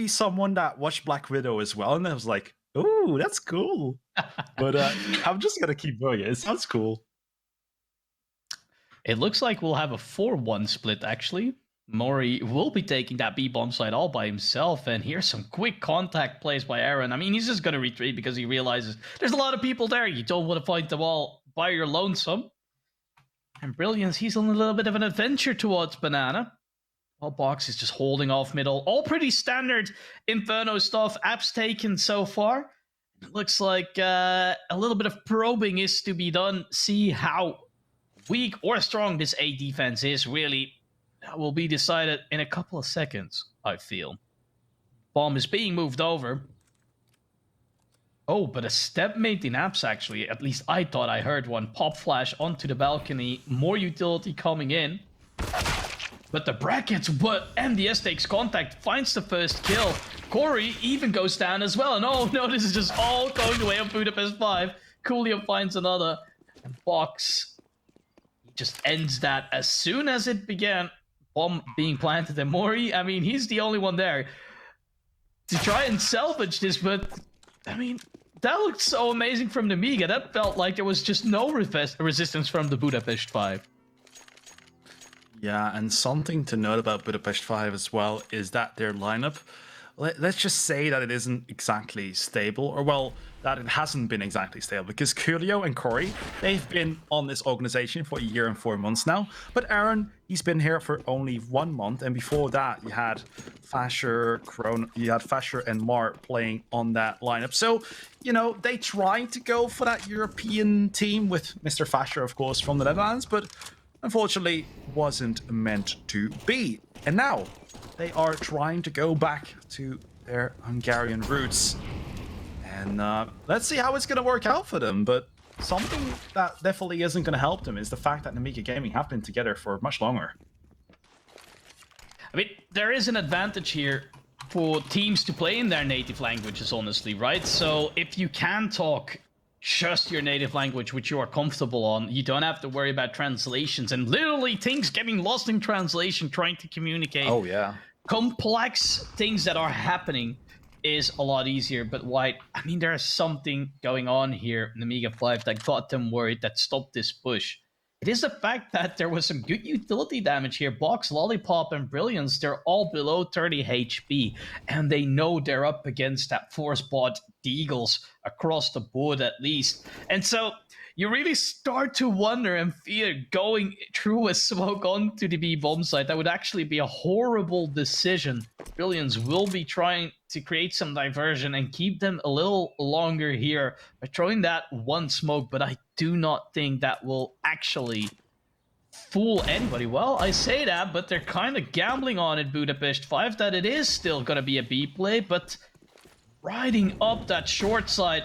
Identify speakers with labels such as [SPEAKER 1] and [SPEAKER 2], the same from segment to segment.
[SPEAKER 1] someone that watched Black Widow as well, and I was like, "Ooh, that's cool." But I'm just gonna keep doing it. It sounds cool.
[SPEAKER 2] It looks like we'll have a 4-1 split, actually. Mori will be taking that B-bomb side all by himself, and here's some quick contact plays by Aaron. I mean, he's just going to retreat because he realizes there's a lot of people there. You don't want to fight them all by your lonesome. And Brilliance, he's on a little bit of an adventure towards Banana. Well, Box is just holding off middle. All pretty standard Inferno stuff. Apps taken so far. It looks like a little bit of probing is to be done. See how weak or strong this A defense is. Really, that will be decided in a couple of seconds, I feel. Bomb is being moved over. Oh, but a step mate in apps, actually. At least I thought I heard one. Pop flash onto the balcony. More utility coming in. But the brackets, but MDS takes contact, finds the first kill. Corey even goes down as well. And oh no, this is just all going the way of Budapest 5. Coolio finds another. And Box just ends that as soon as it began. Bomb being planted. And Mori, I mean, he's the only one there to try and salvage this. But, I mean, that looked so amazing from Nemiga. That felt like there was just no resistance from the Budapest 5.
[SPEAKER 1] Yeah, and something to note about Budapest 5 as well is that their lineup, let's just say that it isn't exactly stable, or well, that it hasn't been exactly stable, because Coolio and Corey, they've been on this organization for a year and 4 months now, but Aaron, he's been here for only 1 month, and before that, you had Fasher, and Mar playing on that lineup. So, you know, they tried to go for that European team with Mr. Fasher, of course, from the Netherlands, but unfortunately wasn't meant to be. And now they are trying to go back to their Hungarian roots. And let's see how it's going to work out for them. But something that definitely isn't going to help them is the fact that Nemiga Gaming have been together for much longer.
[SPEAKER 2] I mean, there is an advantage here for teams to play in their native languages, honestly, right? So if you can talk just your native language, which you are comfortable on, you don't have to worry about translations and literally things getting lost in translation trying to communicate.
[SPEAKER 1] Oh yeah,
[SPEAKER 2] complex things that are happening is a lot easier. But White, I mean, there's something going on here in Nemiga 5 that got them worried, that stopped this push. It is the fact that there was some good utility damage here. Box, Lollipop, and Brilliance, they're all below 30 HP. And they know they're up against that Force Bot Deagles across the board at least. And so you really start to wonder and fear going through a smoke onto the B-bomb site. That would actually be a horrible decision. Brilliance will be trying to create some diversion and keep them a little longer here by throwing that one smoke, but I do not think that will actually fool anybody. Well, I say that, but they're kind of gambling on it, Budapest 5, that it is still going to be a B play, but riding up that short side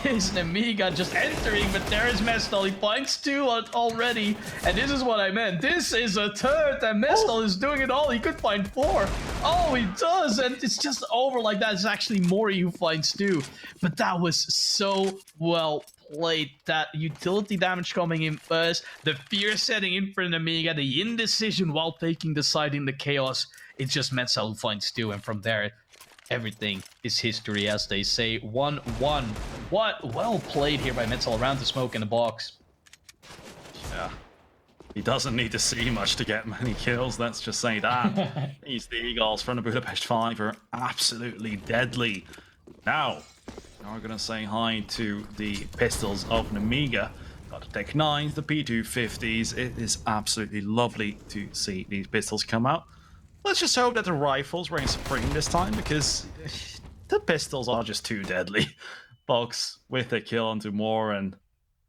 [SPEAKER 2] is Nemiga just entering, but there is Mestal. He finds 2 already, and this is what I meant. This is a third, and Mestal is doing it all. He could find 4. Oh, he does, and it's just over like that. It's actually Mori who finds 2, but that was so well played. That utility damage coming in first, the fear setting in for Nemiga, the indecision while taking the side in the chaos. It's just Mestal who finds 2, and from there, everything is history, as they say. 1-1. What well played here by Metzel around the smoke in the box.
[SPEAKER 1] Yeah. He doesn't need to see much to get many kills, let's just say that. These Eagles from the Budapest 5 are absolutely deadly. Now, we're going to say hi to the pistols of Nemiga. Got the Tech 9s, the P250s. It is absolutely lovely to see these pistols come out. Let's just hope that the rifles reign supreme this time, because the pistols are just too deadly. Box with a kill onto more, and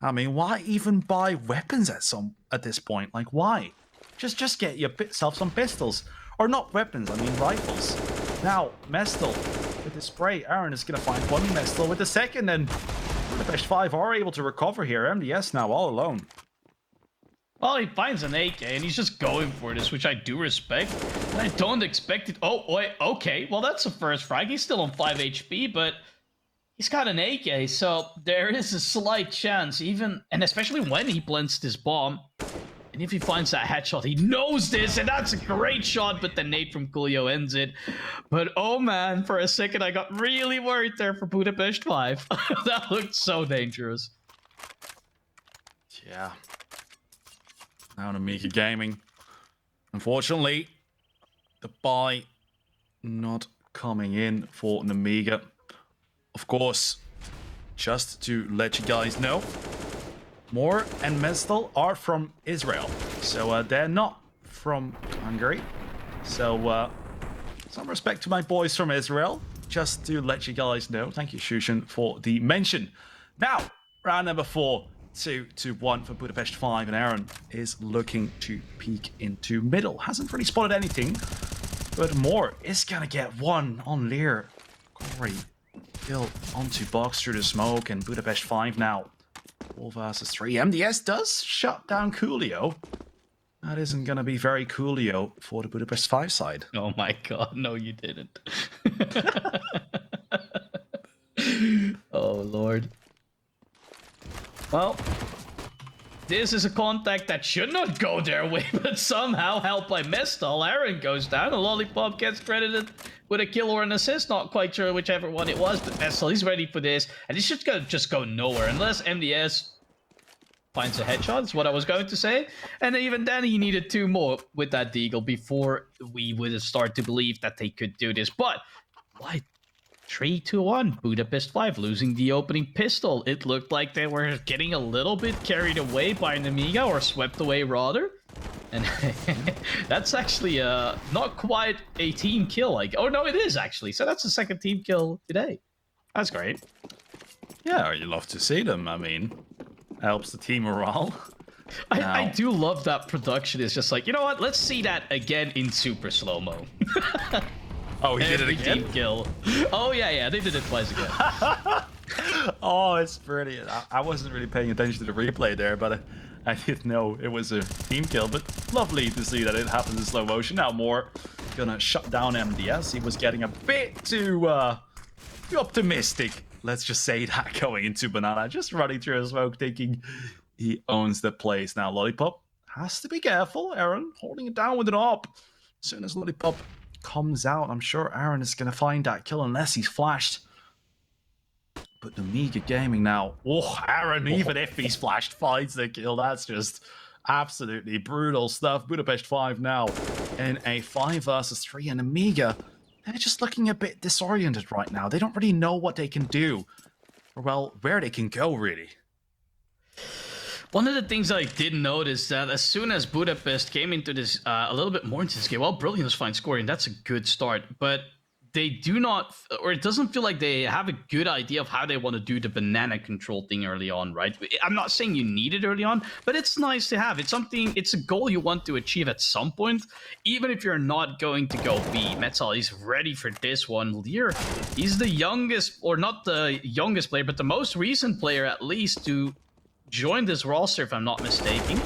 [SPEAKER 1] I mean, why even buy weapons at this point? Like, why? Just get yourself some pistols, or not weapons. I mean, rifles. Now, Mestal with the spray. Aaron is gonna find one Mestal with the second, and the Budapest 5 are able to recover here. MDS now all alone.
[SPEAKER 2] Well, he finds an AK, and he's just going for this, which I do respect. And I don't expect it. Oh, wait, okay. Well, that's a first frag. He's still on 5 HP, but he's got an AK, so there is a slight chance, even, and especially when he plants this bomb, And if he finds that headshot, he knows this, and that's a great shot, but the nade from Coolio ends it. But oh man, for a second I got really worried there for Budapest 5. That looked so dangerous.
[SPEAKER 1] Yeah. Now Nemiga Gaming. Unfortunately, the buy not coming in for Nemiga. Of course, just to let you guys know, Moore and Mestal are from Israel, so they're not from Hungary. So some respect to my boys from Israel, just to let you guys know. Thank you, Shushan, for the mention. Now, round number 4, 2-1 for Budapest 5, and Aaron is looking to peek into middle. Hasn't really spotted anything, but Moore is gonna get one on Lear. Corey kill onto box through the smoke, and Budapest 5 now 4 versus 3. MDS does shut down Coolio. That isn't going to be very Coolio for the Budapest 5 side.
[SPEAKER 2] Oh my god, no you didn't. Oh lord. Well, this is a contact that should not go their way, but somehow helped by Mestal. Aaron goes down, and Lollipop gets credited with a kill or an assist. Not quite sure whichever one it was, but Mestal, he's ready for this. And this should just go nowhere unless MDS finds a headshot, is what I was going to say. And even then, he needed 2 more with that deagle before we would start to believe that they could do this. But why? 3-1, Budapest 5 losing the opening pistol. It looked like they were getting a little bit carried away by Nemiga, or swept away rather. And that's actually not quite a team kill. Like, oh no, it is actually. So that's the second team kill today. That's great.
[SPEAKER 1] Yeah, you love to see them. I mean, helps the team morale.
[SPEAKER 2] I do love that production. It's just like, you know what? Let's see that again in super slow-mo.
[SPEAKER 1] Oh, he did it again?
[SPEAKER 2] Team kill. Oh, yeah, they did it twice again.
[SPEAKER 1] Oh, it's brilliant. I wasn't really paying attention to the replay there, but I did know it was a team kill. But lovely to see that it happens in slow motion. Now Moore gonna shut down MDS. He was getting a bit too optimistic. Let's just say that going into Banana. Just running through a smoke, thinking he owns the place. Now Lollipop has to be careful. Aaron holding it down with an op. As soon as Lollipop comes out, I'm sure Aaron is going to find that kill unless he's flashed. But Nemiga Gaming now. Oh, Aaron, even if he's flashed, finds the kill. That's just absolutely brutal stuff. Budapest 5 now in a 5 versus 3. And Nemiga, they're just looking a bit disoriented right now. They don't really know what they can do. Or, well, where they can go, really.
[SPEAKER 2] One of the things I did notice that as soon as Budapest came into this a little bit more into this game, well, Brilliant was fine scoring. That's a good start, but they do not, or it doesn't feel like they have a good idea of how they want to do the banana control thing early on, right? I'm not saying you need it early on, but it's nice to have. It's something, it's a goal you want to achieve at some point, even if you're not going to go B. Metzal, he's ready for this one. Lear, he's the youngest, or not the youngest player, but the most recent player at least to join this roster, if I'm not mistaken.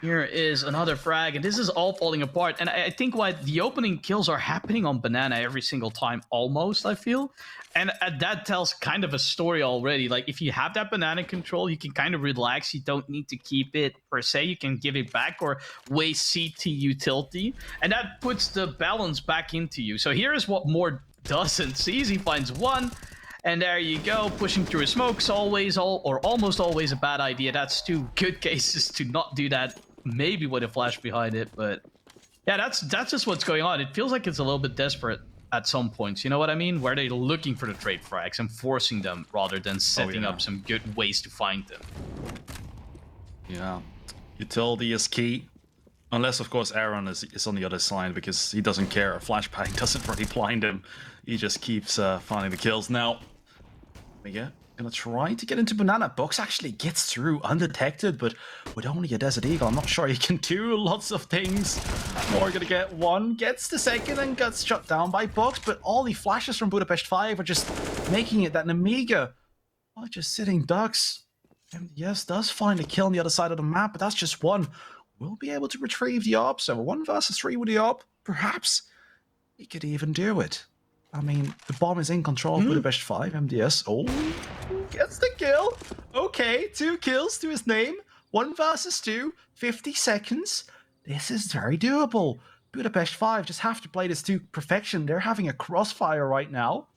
[SPEAKER 2] Here is another frag, and this is all falling apart. And I think why the opening kills are happening on Banana every single time, almost, I feel. And that tells kind of a story already. Like, if you have that banana control, you can kind of relax. You don't need to keep it, per se. You can give it back or waste CT utility. And that puts the balance back into you. So here's what Moore doesn't see. He finds one. And there you go, pushing through a smoke's always, or almost always a bad idea. That's 2 good cases to not do that, maybe with a flash behind it, but yeah, that's just what's going on. It feels like it's a little bit desperate at some points, you know what I mean? Where they're looking for the trade frags and forcing them rather than setting up some good ways to find them.
[SPEAKER 1] Yeah, utility is key. Unless, of course, Aaron is on the other side, because he doesn't care. A flashbang doesn't really blind him. He just keeps finding the kills. Now, Nemiga gonna try to get into Banana. Box actually gets through undetected, but with only a Desert Eagle, I'm not sure he can do lots of things. Moore gonna get one, gets the second, and gets shut down by Box, but all the flashes from Budapest 5 are just making it that Nemiga are just sitting ducks. And yes, does find a kill on the other side of the map, but that's just one. Will be able to retrieve the op, so 1 versus 3 with the op. Perhaps he could even do it. I mean, the bomb is in control of Budapest 5. MDS, oh, gets the kill. Okay, 2 kills to his name. 1 versus 2, 50 seconds. This is very doable. Budapest 5 just have to play this to perfection. They're having a crossfire right now.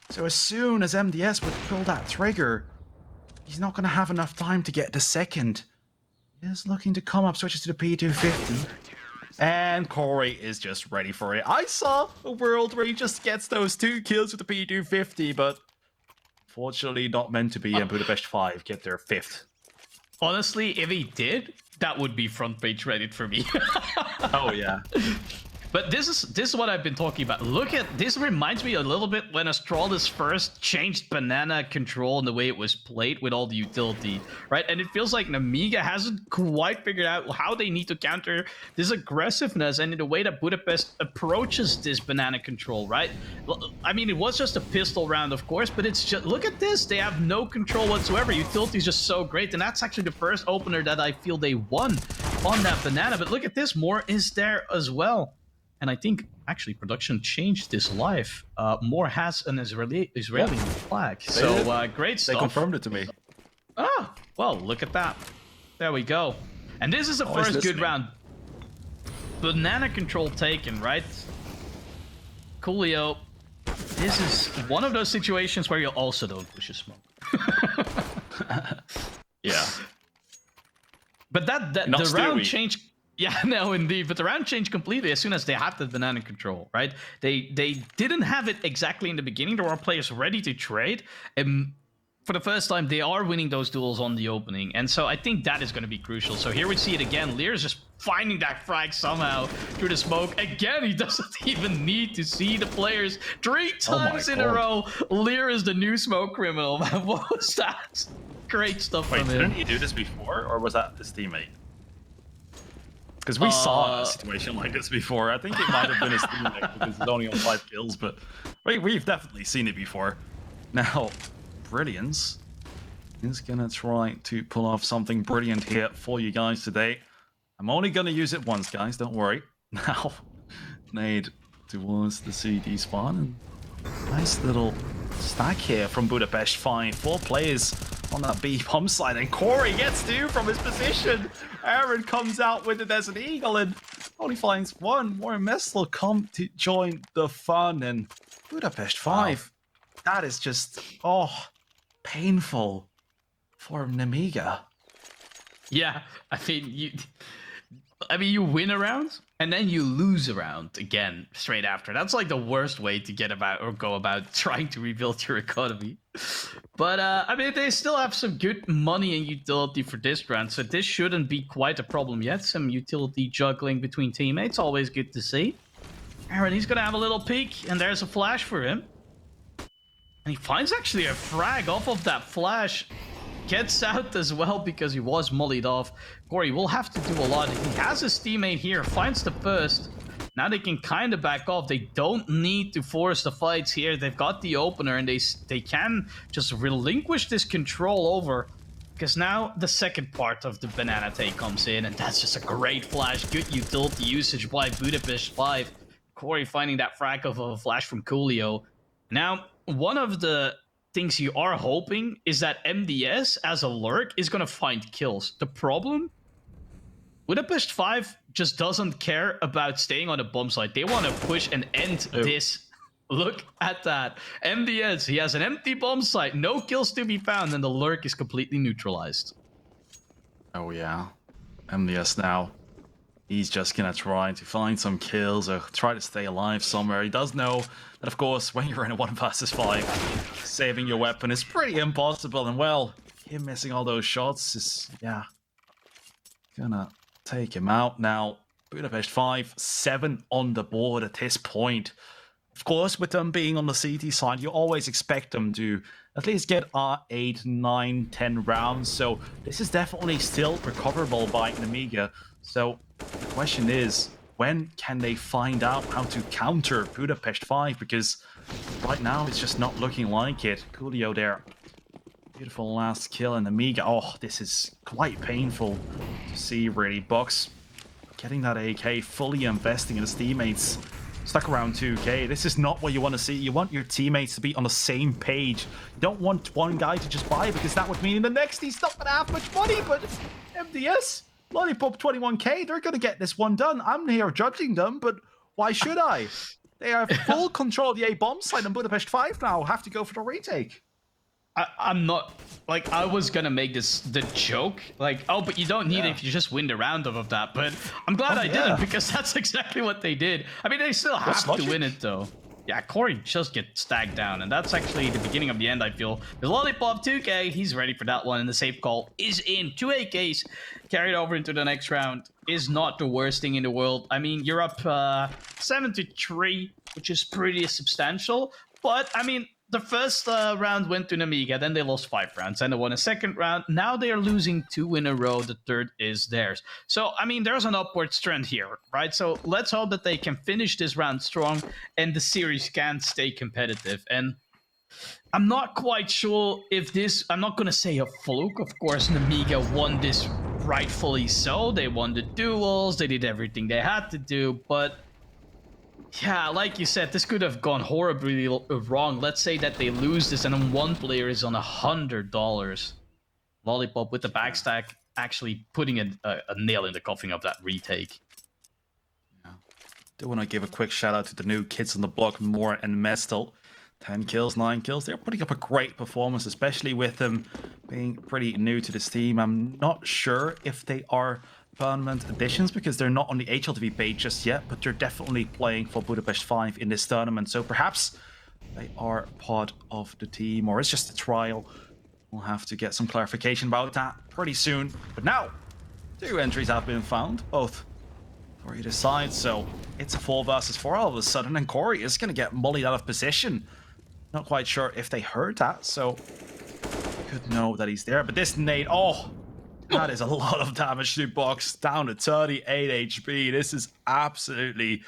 [SPEAKER 1] So as soon as MDS would pull that trigger, he's not going to have enough time to get the second. He is looking to come up, switches to the P250. And Corey is just ready for it. I saw a world where he just gets those 2 kills with the P250, but fortunately not meant to be, and Budapest 5 get their 5th.
[SPEAKER 2] Honestly, if he did, that would be front page Reddit for me.
[SPEAKER 1] Oh, yeah.
[SPEAKER 2] But this is what I've been talking about. Look at this. Reminds me a little bit when Astralis first changed banana control and the way it was played with all the utility, right? And it feels like Nemiga hasn't quite figured out how they need to counter this aggressiveness and in the way that Budapest approaches this banana control, right? I mean, it was just a pistol round, of course, but it's just, look at this. They have no control whatsoever. Utility is just so great, and that's actually the first opener that I feel they won on that banana. But look at this, more is there as well. And I think, actually, production changed this live. Moore has an Israeli flag. So, great stuff.
[SPEAKER 1] They confirmed it to me.
[SPEAKER 2] Ah, well, look at that. There we go. And this is the first good round. Banana control taken, right? Coolio. This is one of those situations where you also don't push a smoke.
[SPEAKER 1] Yeah.
[SPEAKER 2] But the round changed. Yeah, no, indeed. But the round changed completely as soon as they had the banana control, right? They didn't have it exactly in the beginning. There were players ready to trade. For the first time, they are winning those duels on the opening. And so I think that is going to be crucial. So here we see it again. Lear is just finding that frag somehow through the smoke. Again, he doesn't even need to see the players 3 times in a row. Lear is the new smoke criminal. Man, what was that? Great stuff from him.
[SPEAKER 1] Didn't he do this before, or was that his teammate? Because we saw a situation like this before. I think it might have been his teammate because he's only on 5 kills, but we've definitely seen it before. Now, Brilliance is going to try to pull off something brilliant here for you guys today. I'm only going to use it once, guys. Don't worry. Now, nade towards the CD spawn. And nice little stack here from Budapest 5. 4 players on that B bomb side, and Corey gets 2 from his position. Aaron comes out with it as an eagle and only finds 1. More missile come to join the fun, and Budapest 5. Wow. That is just painful for Nemiga.
[SPEAKER 2] Yeah, I mean you win a round and then you lose a round again straight after. That's like the worst way to go about trying to rebuild your economy. But I mean, they still have some good money and utility for this round, so this shouldn't be quite a problem yet. Some utility juggling between teammates, always good to see. Aaron, he's gonna have a little peek, and there's a flash for him. And he finds actually a frag off of that flash. Gets out as well because he was mollied off. Corey will have to do a lot. He has his teammate here, finds the first. Now they can kind of back off. They don't need to force the fights here. They've got the opener, and they can just relinquish this control over. Because now the second part of the banana take comes in, and that's just a great flash. Good utility usage by Budapest 5. Corey finding that frag of a flash from Coolio. Now, one of the things you are hoping is that MDS as a lurk is going to find kills. The problem? Budapest 5 just doesn't care about staying on the bomb site. They want to push and end this. Look at that. MDS, he has an empty bomb site, no kills to be found, and the lurk is completely neutralized.
[SPEAKER 1] Oh yeah. MDS now. He's just gonna try to find some kills or try to stay alive somewhere. He does know that, of course, when you're in a 1 versus 5, saving your weapon is pretty impossible. And, well, him missing all those shots is, gonna take him out. Now, Budapest 5, 7 on the board at this point. Of course, with them being on the CT side, you always expect them to at least get 8, 9, 10 rounds. So this is definitely still recoverable by Nemiga. So the question is, when can they find out how to counter Budapest 5? Because right now it's just not looking like it. Coolio there. Beautiful last kill, and Nemiga. Oh, this is quite painful to see, really. Box getting that AK, fully investing in his teammates. stuck around 2k. This is not what you want to see. You want your teammates to be on the same page. You don't want one guy to just buy, because that would mean in the next he's not going to have much money. But MDS, Lollipop 21k, they're going to get this one done. I'm here judging them, but why should I? They have full control of the A bomb site, and Budapest 5 now have to go for the retake.
[SPEAKER 2] I'm not, like, I was gonna make this the joke, like, oh, but you don't need it if you just win the round of that, but I'm glad I didn't, because that's exactly what they did. I mean, they still have to win it, though. Yeah, Corey just gets stacked down, and that's actually the beginning of the end, I feel. The Lollipop 2k, he's ready for that one, and the safe call is in. 2 AKs carried over into the next round is not the worst thing in the world. I mean, you're up 7-3, which is pretty substantial, but, I mean, the first round went to Nemiga, then they lost 5 rounds, and they won a second round. Now they are losing 2 in a row. The third is theirs. So, I mean, there's an upwards trend here, right? So let's hope that they can finish this round strong and the series can stay competitive. And I'm not quite sure if this, I'm not going to say a fluke. Of course, Nemiga won this rightfully so. They won the duels. They did everything they had to do, but yeah, like you said, this could have gone horribly wrong. Let's say that they lose this and then one player is on $100. Lollipop with the backstack actually putting a nail in the coffin of that retake.
[SPEAKER 1] Yeah. Do want to give a quick shout out to the new kids on the block, Moore and Mestel. 10 kills, 9 kills. They're putting up a great performance, especially with them being pretty new to this team. I'm not sure if they are permanent additions, because they're not on the HLTV page just yet, but they're definitely playing for Budapest 5 in this tournament, so perhaps they are part of the team, or it's just a trial. We'll have to get some clarification about that pretty soon. But now 2 entries have been found, both for either side, so it's a 4 versus 4 all of a sudden, and Corey is going to get mullied out of position. Not quite sure if they heard that, so could know that he's there, but this nade, oh, that is a lot of damage to Box, down to 38 HP. This is absolutely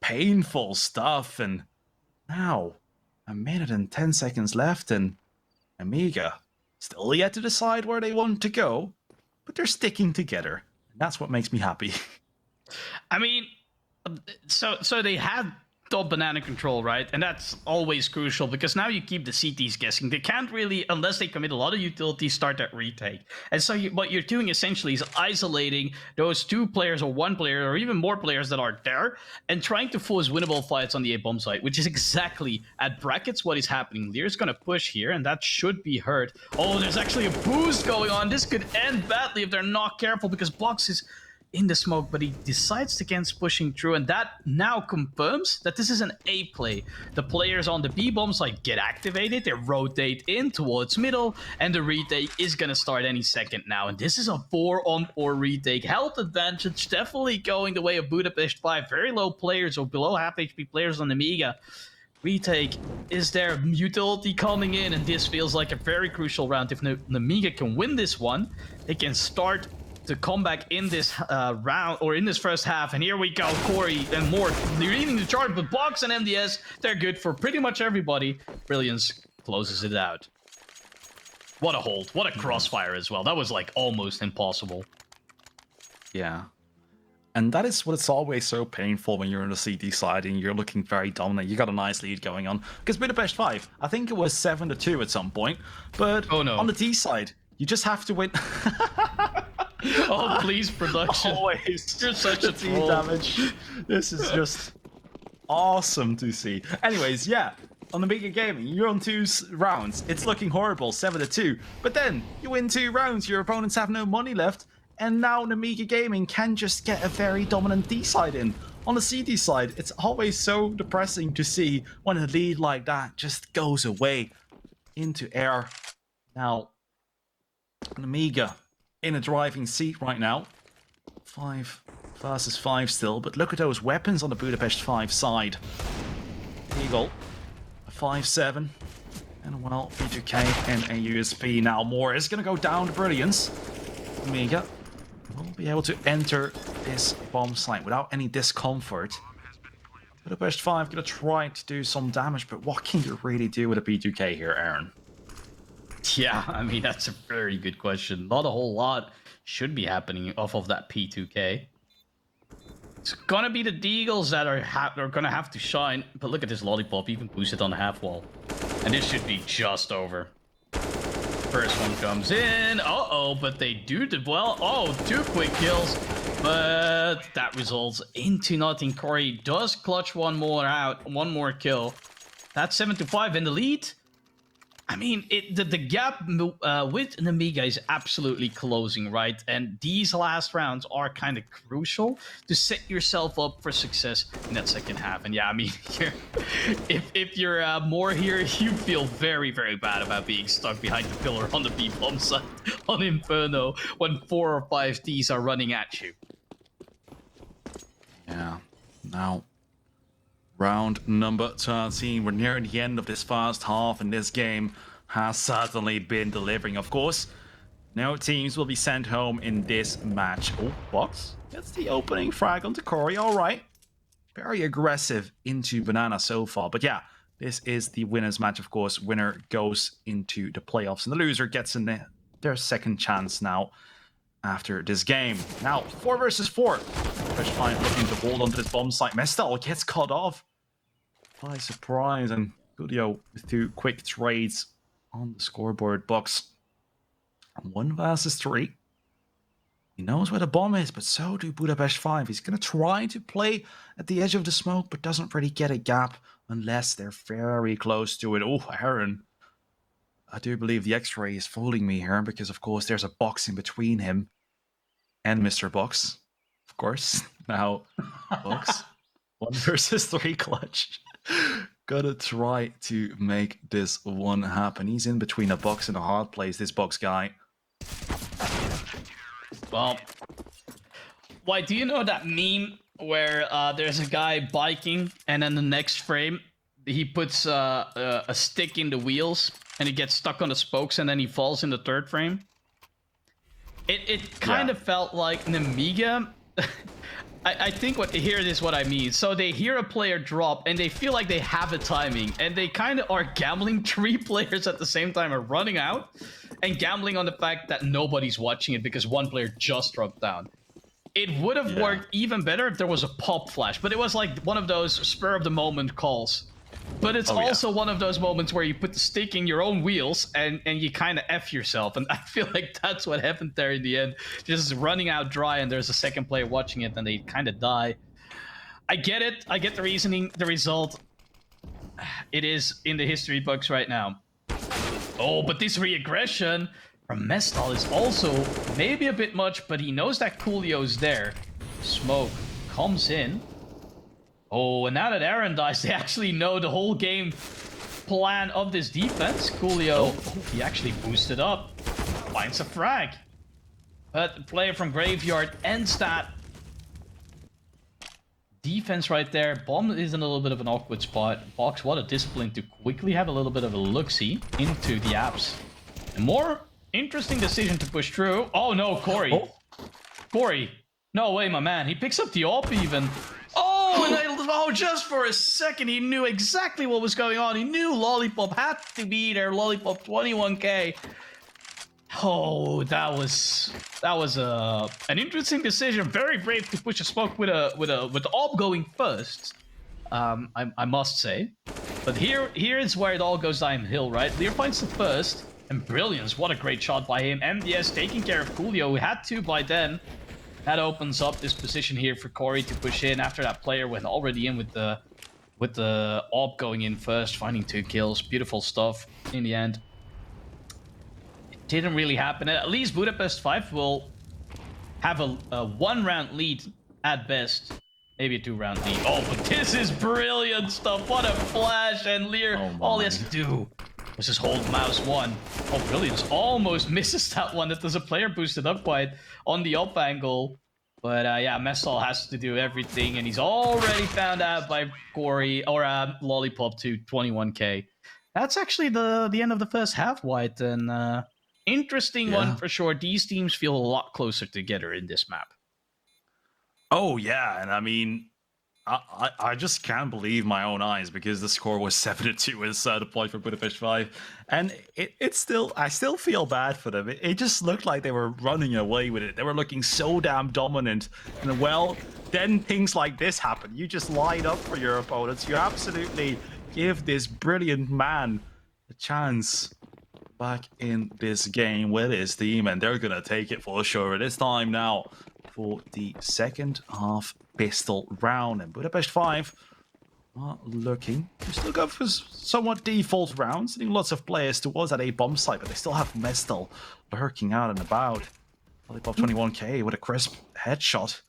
[SPEAKER 1] painful stuff. And now, 1 minute and 10 seconds left, and Nemiga still yet to decide where they want to go, but they're sticking together. And that's what makes me happy.
[SPEAKER 2] I mean, so they had top banana control, right? And that's always crucial, because now you keep the CTs guessing. They can't really, unless they commit a lot of utilities, start that retake. And so what you're doing essentially is isolating those 2 players or 1 player or even more players that are there and trying to force winnable fights on the A-bomb site, which is exactly at brackets what is happening. Lear's gonna push here, and that should be hurt. Oh, there's actually a boost going on. This could end badly if they're not careful, because Box is in the smoke, but he decides against pushing through, and that now confirms that this is an A play. The players on the B bomb site get activated, they rotate in towards middle, and the retake is gonna start any second now. And this is a 4-on-4 retake. Health advantage definitely going the way of Budapest 5. Very low players, or below half HP players on the Nemiga. Retake is their utility coming in, and this feels like a very crucial round. If Nemiga can win this one, they can start to come back in this round, or in this first half. And here we go, Corey and Moore leading the chart, but Box and MDS, they're good for pretty much everybody. Brilliance closes it out. What a hold, what a crossfire as well. That was like almost impossible.
[SPEAKER 1] Yeah. And that is what's always so painful when you're on the CT side and you're looking very dominant. You got a nice lead going on. Because Budapest 5, I think it was 7-2 at some point. But on the D side, you just have to win.
[SPEAKER 2] Oh, please, production.
[SPEAKER 1] Always.
[SPEAKER 2] You're such a
[SPEAKER 1] team damage. This is just awesome to see. Anyways, yeah, on the Nemiga Gaming, you're on 2 rounds. It's looking horrible, 7-2. But then you win 2 rounds, your opponents have no money left, and now Nemiga Gaming can just get a very dominant D side in. On the CD side, it's always so depressing to see when a lead like that just goes away into air. Now, Nemiga in a driving seat right now. 5 versus 5 still, but look at those weapons on the Budapest 5 side. Eagle, a 5-7, and well, B2K and a USP. Now Moore is going to go down to Brilliance. Nemiga will be able to enter this bomb site without any discomfort. Budapest 5 going to try to do some damage, but what can you really do with a B2K here, Aaron?
[SPEAKER 2] Yeah, I mean, that's a very good question. Not a whole lot should be happening off of that P2K. It's gonna be the Deagles that are gonna have to shine. But look at this Lollipop, even boosted on the half wall. And this should be just over. First one comes in. Uh-oh, but they do well. Oh, 2 quick kills. But that results into nothing. Corey does clutch one more kill. That's 7-5 in the lead. I mean, the gap with Nemiga is absolutely closing, right? And these last rounds are kind of crucial to set yourself up for success in that second half. And yeah, I mean, if you're more here, you feel very, very bad about being stuck behind the pillar on the B-bomb side on Inferno when 4 or 5 Ds are running at you.
[SPEAKER 1] Yeah. Now, round number 13. We're near the end of this first half, and this game has certainly been delivering. Of course, no teams will be sent home in this match. Oh, Box gets the opening frag onto Corey. All right. Very aggressive into Banana so far. But yeah, this is the winner's match, of course. Winner goes into the playoffs, and the loser gets in their second chance now after this game. Now, 4 versus 4. Fresh Five looking to hold onto this bomb site. Mestal gets cut off by surprise, and Coolio with 2 quick trades on the scoreboard. Box 1 versus 3. He knows where the bomb is, but so do Budapest 5. He's going to try to play at the edge of the smoke, but doesn't really get a gap unless they're very close to it. Oh, Aaron. I do believe the X-ray is fooling me here because, of course, there's a box in between him and Mr. Box. Of course. Now, Box 1 versus 3 clutch. Gotta try to make this one happen. He's in between a box and a hard place, this Box guy.
[SPEAKER 2] Well, why do you know that meme where there's a guy biking and then the next frame he puts a stick in the wheels and he gets stuck on the spokes and then he falls in the 3rd frame? It kind of felt like Nemiga. I think here is what I mean. So they hear a player drop and they feel like they have a timing and they kind of are gambling. 3 players at the same time are running out and gambling on the fact that nobody's watching it because 1 player just dropped down. It would have worked even better if there was a pop flash, but it was like one of those spur of the moment calls. But it's also one of those moments where you put the stick in your own wheels and you kind of F yourself. And I feel like that's what happened there in the end. Just running out dry and there's a second player watching it and they kind of die. I get it. I get the reasoning. The result, it is in the history books right now. Oh, but this re-aggression from Mestal is also maybe a bit much, but he knows that Coolio's there. Smoke comes in. Oh, and now that Aaron dies, they actually know the whole game plan of this defense. Coolio, he actually boosted up. Finds a frag. But the player from Graveyard ends that defense right there. Bomb is in a little bit of an awkward spot. Box, what a discipline to quickly have a little bit of a look-see into the apps. A more interesting decision to push through. Oh no, Corey.
[SPEAKER 1] Oh.
[SPEAKER 2] Corey. No way, my man. He picks up the AWP even. Oh, and just for a second, he knew exactly what was going on. He knew Lollipop had to be there. Lollipop 21k. Oh, that was an interesting decision. Very brave to push a smoke with the AWP going first. I must say. But here is where it all goes downhill, right? Lear finds the first, and Brilliance. What a great shot by him. MDS taking care of Coolio, who had to by then. That opens up this position here for Corey to push in after that player went already in with the AWP going in first, finding 2 kills. Beautiful stuff in the end. It didn't really happen. At least Budapest 5 will have a 1-round lead at best. Maybe a 2-round lead. Oh, but this is brilliant stuff. What a flash. And Lear, all he has to do was just hold mouse 1. Oh, Brilliance almost misses that one. That there's a player boosted up quite on the up angle. But yeah, Mestal has to do everything, and he's already found out by Corey, or Lollipop to 21k. That's actually the end of the first half, White, and interesting one for sure. These teams feel a lot closer together in this map.
[SPEAKER 1] Oh, yeah, and I mean, I just can't believe my own eyes, because the score was 7-2 at the point for Budapest 5, and I still feel bad for them. It just looked like they were running away with it. They were looking so damn dominant, and well, then things like this happen. You just line up for your opponents. You absolutely give this brilliant man a chance back in this game with his team, and they're gonna take it for sure. This time now for the second half pistol round, and Budapest 5 are looking to still go for somewhat default rounds, sending lots of players towards that A bomb site, but they still have Mestel lurking out and about. Lollipop 21k with a crisp headshot.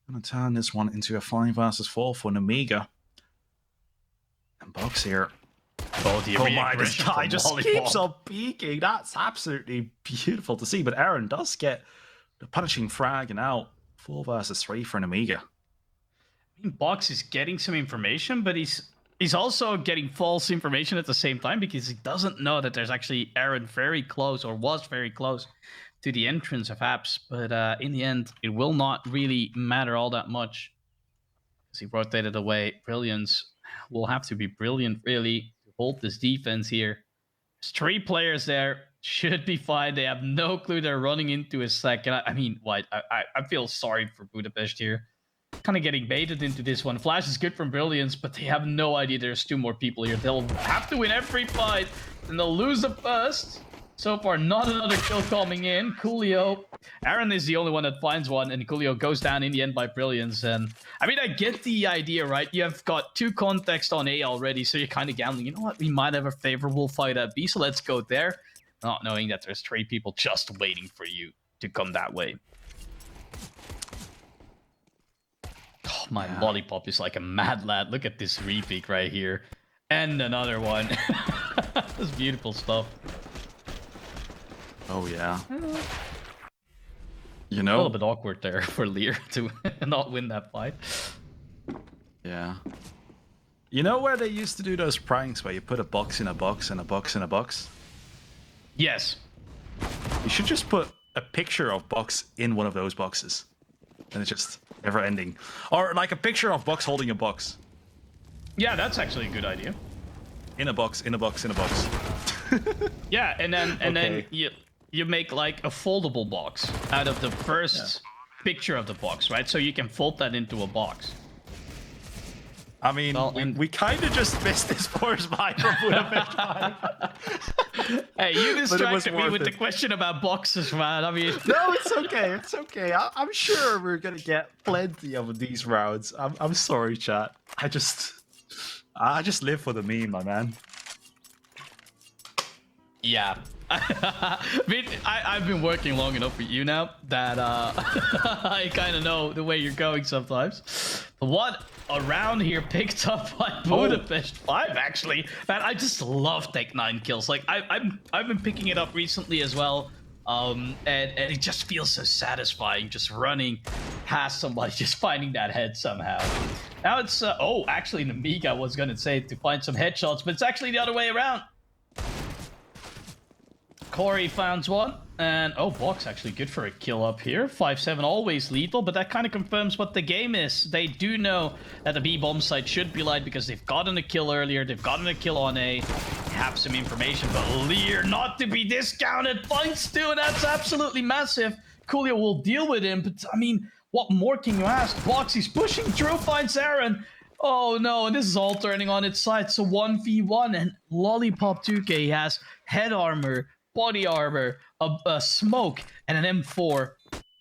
[SPEAKER 1] Gonna turn this one into a 5 versus 4 for Nemiga. And Box here.
[SPEAKER 2] Oh,
[SPEAKER 1] My, this guy just keeps on peeking. That's absolutely beautiful to see. But Aaron does get the punishing frag, and now 4 versus 3 for Nemiga.
[SPEAKER 2] I mean, Box is getting some information, but he's also getting false information at the same time, because he doesn't know that there's actually Aaron very close, or was very close, to the entrance of Apps. But in the end, it will not really matter all that much, as he rotated away. Brilliance will have to be brilliant, really, to hold this defense here. There's 3 players there. Should be fine. They have no clue they're running into a second. I mean, what? I feel sorry for Budapest here. Kind of getting baited into this one. Flash is good from Brilliance, but they have no idea there's 2 more people here. They'll have to win every fight, and they'll lose the first. So far, not another kill coming in. Coolio. Aaron is the only one that finds one, and Coolio goes down in the end by Brilliance. And I mean, I get the idea, right? You have got 2 context on A already, so you're kind of gambling. You know what? We might have a favorable fight at B, so let's go there. Not knowing that there's 3 people just waiting for you to come that way. Oh, my Lollipop is like a mad lad. Look at this repeat right here. And another one. That's beautiful stuff.
[SPEAKER 1] Oh, yeah. You
[SPEAKER 2] A
[SPEAKER 1] know?
[SPEAKER 2] little bit awkward there for Lear to not win that fight.
[SPEAKER 1] Yeah. You know where they used to do those pranks where you put a box in a box and a box in a box?
[SPEAKER 2] Yes.
[SPEAKER 1] You should just put a picture of Box in one of those boxes. And it's just never ending. Or like a picture of Box holding a box.
[SPEAKER 2] Yeah, that's actually a good idea.
[SPEAKER 1] In a box, in a box, in a box.
[SPEAKER 2] Yeah, and then you make like a foldable box out of the first picture of the box, right? So you can fold that into a box.
[SPEAKER 1] I mean,
[SPEAKER 2] well,
[SPEAKER 1] we kind of just missed this force by from Budapest 5.
[SPEAKER 2] Hey, you distracted me with the question about boxes, man. I mean,
[SPEAKER 1] no, it's okay. It's okay. I'm sure we're gonna get plenty of these rounds. I'm sorry, chat. I just live for the meme, my man.
[SPEAKER 2] Yeah. I mean, I've been working long enough with you now that I kind of know the way you're going sometimes. But what a round here picked up by Budapest 5, actually. Man, I just love Tech 9 kills. Like, I've been picking it up recently as well. And it just feels so satisfying just running past somebody, just finding that head somehow. Now it's, actually, Nemiga was going to say to find some headshots, but it's actually the other way around. Corey found one, and Box actually good for a kill up here. 5-7 always lethal, but that kind of confirms what the game is. They do know that the B bomb site should be light because they've gotten a kill earlier, they've gotten a kill on A, they have some information, but Lear not to be discounted, finds 2, and that's absolutely massive. Coolio will deal with him, but I mean, what more can you ask? Box, he's pushing through, finds Aaron. Oh no, and this is all turning on its side, so 1v1, and Lollipop 2K has head armor, body armor, a smoke, and an M4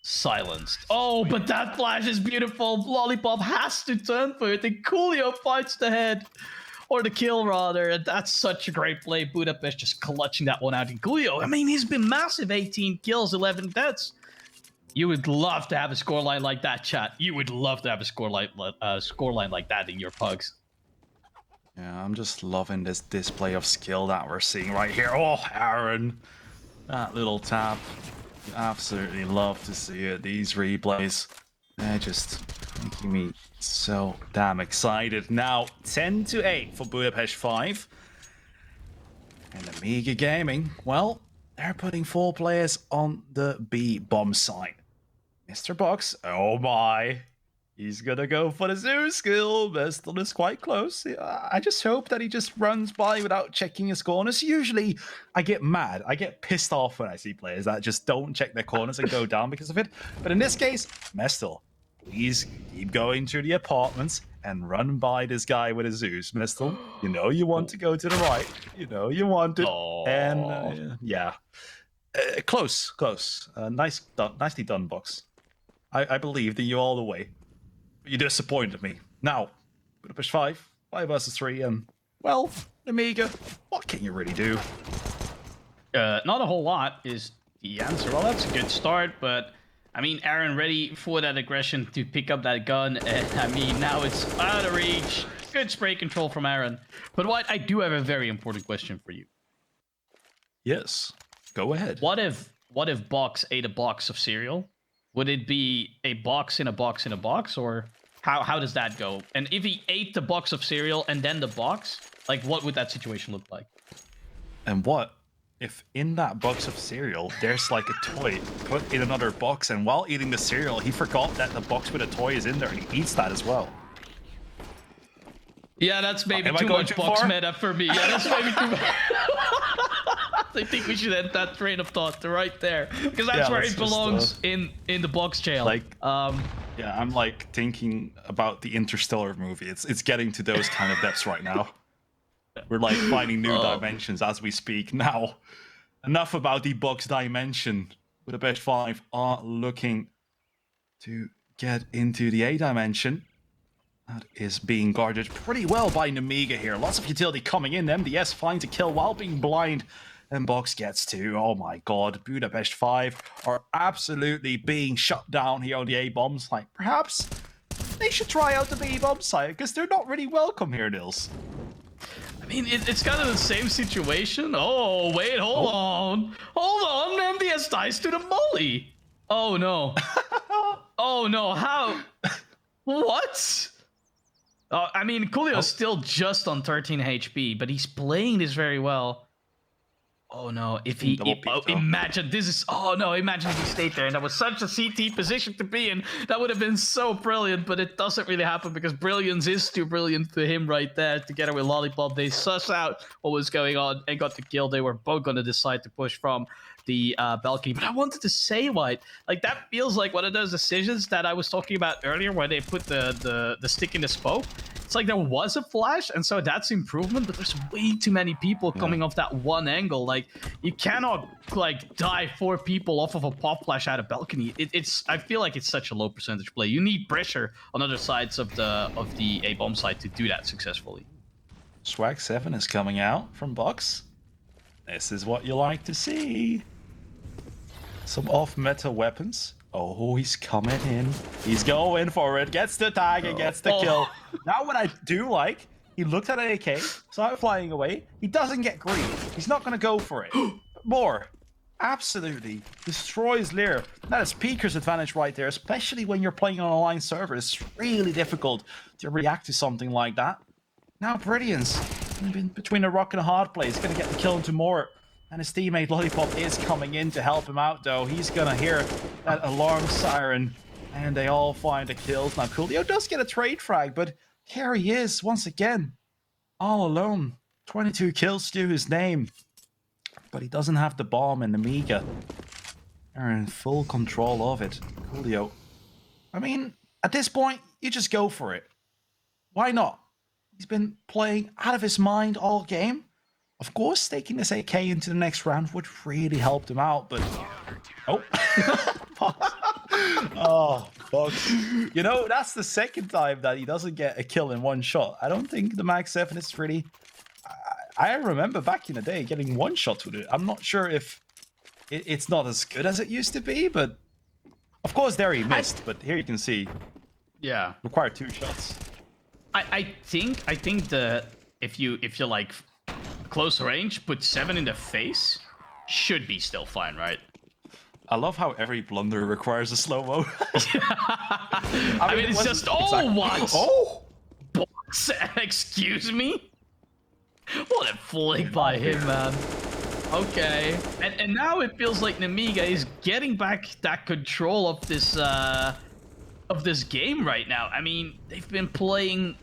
[SPEAKER 2] silenced. Oh, but that flash is beautiful. Lollipop has to turn for it, and Coolio fights the head. Or the kill, rather. And that's such a great play. Budapest just clutching that one out. And Coolio, I mean, he's been massive. 18 kills, 11 deaths. You would love to have a scoreline like that, chat. You would love to have a scoreline like that in your pugs.
[SPEAKER 1] Yeah, I'm just loving this display of skill that we're seeing right here. Oh, Aaron. That little tap. You absolutely love to see it. These replays, they're just making me so damn excited. Now, 10-8 for Budapest 5. And Nemiga Gaming, well, they're putting 4 players on the B bomb site. Mr. Box, oh my. He's gonna go for the Zeus skill. Vestal is quite close. I just hope that he just runs by without checking his corners. Usually, I get mad. I get pissed off when I see players that just don't check their corners and go down because of it. But in this case, Mestel, please keep going to the apartments and run by this guy with a Zeus. Mestel, you know you want to go to the right. You know you want it.
[SPEAKER 2] Oh.
[SPEAKER 1] And yeah, close. Nicely done, Box. I believed in you all the way. You disappointed me. Now, Budapest 5 versus 3, and, well, Nemiga, what can you really do?
[SPEAKER 2] Not a whole lot is the answer. Well, that's a good start, but, I mean, Aaron ready for that aggression to pick up that gun, and, I mean, now it's out of reach. Good spray control from Aaron. But White, I do have a very important question for you.
[SPEAKER 1] Yes, go ahead.
[SPEAKER 2] What if Box ate a box of cereal? Would it be a box in a box in a box, or how does that go? And if he ate the box of cereal and then the box, like, what would that situation look like?
[SPEAKER 1] And what if in that box of cereal there's like a toy put in another box, and while eating the cereal he forgot that the box with a toy is in there and he eats that as well?
[SPEAKER 2] Yeah, that's maybe too much box meta for me. Yeah, that's maybe too much. I think we should end that train of thought right there, because that's where it belongs in the box jail.
[SPEAKER 1] Like, yeah, I'm like thinking about the Interstellar movie. It's getting to those kind of depths right now. We're like finding new dimensions as we speak. Now, enough about the box dimension. Budapest 5 are looking to get into the A dimension. That is being guarded pretty well by Nemiga here. Lots of utility coming in. MDS finds a kill while being blind. And Box gets 2. Oh my god. Budapest 5 are absolutely being shut down here on the A bombs. Like, perhaps they should try out the B bomb site, because they're not really welcome here, Nils.
[SPEAKER 2] I mean, it's kind of the same situation. Oh, wait, hold on. Hold on. MDS dies to the molly. Oh, no. Oh, no. How? What? I mean, Coolio's still just on 13 HP, but he's playing this very well. Oh no, imagine this is, oh no, imagine if he stayed there, and that was such a CT position to be in. That would have been so brilliant, but it doesn't really happen because Brilliance is too brilliant for him right there. Together with Lollipop, they suss out what was going on and got the kill. They were both going to decide to push from the balcony. But I wanted to say, White, like, that feels like one of those decisions that I was talking about earlier where they put the stick in the spoke. It's like there was a flash, and so that's improvement, but there's way too many people coming off that one angle. Like, you cannot, like, die 4 people off of a pop flash out of balcony. I feel like it's such a low percentage play. You need pressure on other sides of the A-bomb side to do that successfully.
[SPEAKER 1] Swag 7 is coming out from Box. This is what you like to see. Some off-meta weapons. Oh, he's coming in. He's going for it. Gets the tag and gets the kill. Now what I do like, he looked at AK, saw it flying away. He doesn't get greedy. He's not going to go for it. More. Absolutely. Destroys Lear. That is Peeker's advantage right there, especially when you're playing on a line server. It's really difficult to react to something like that. Now Brilliance, between a rock and a hard place, going to get the kill into more. And his teammate Lollipop is coming in to help him out, though. He's going to hear that alarm siren, and they all find the kills. Now, Coolio does get a trade frag, but here he is, once again, all alone. 22 kills to his name. But he doesn't have the bomb in Nemiga. They're in full control of it. Coolio. I mean, at this point, you just go for it. Why not? He's been playing out of his mind all game. Of course, taking this AK into the next round would really help him out, but... Oh. Oh, fuck. You know, that's the second time that he doesn't get a kill in one shot. I don't think the Mag 7 is really... I remember back in the day getting one shot with it. I'm not sure if it's not as good as it used to be, but... Of course, there he missed, but here you can see...
[SPEAKER 2] Yeah.
[SPEAKER 1] Required 2 shots.
[SPEAKER 2] I think the... If you like... Close range, put 7 in the face, should be still fine, right?
[SPEAKER 1] I love how every blunder requires a slow-mo.
[SPEAKER 2] I mean, it's just, what?
[SPEAKER 1] Oh!
[SPEAKER 2] Box, excuse me? What a flick by him, man. Okay. And now it feels like Nemiga is getting back that control of this of this game right now. I mean, they've been playing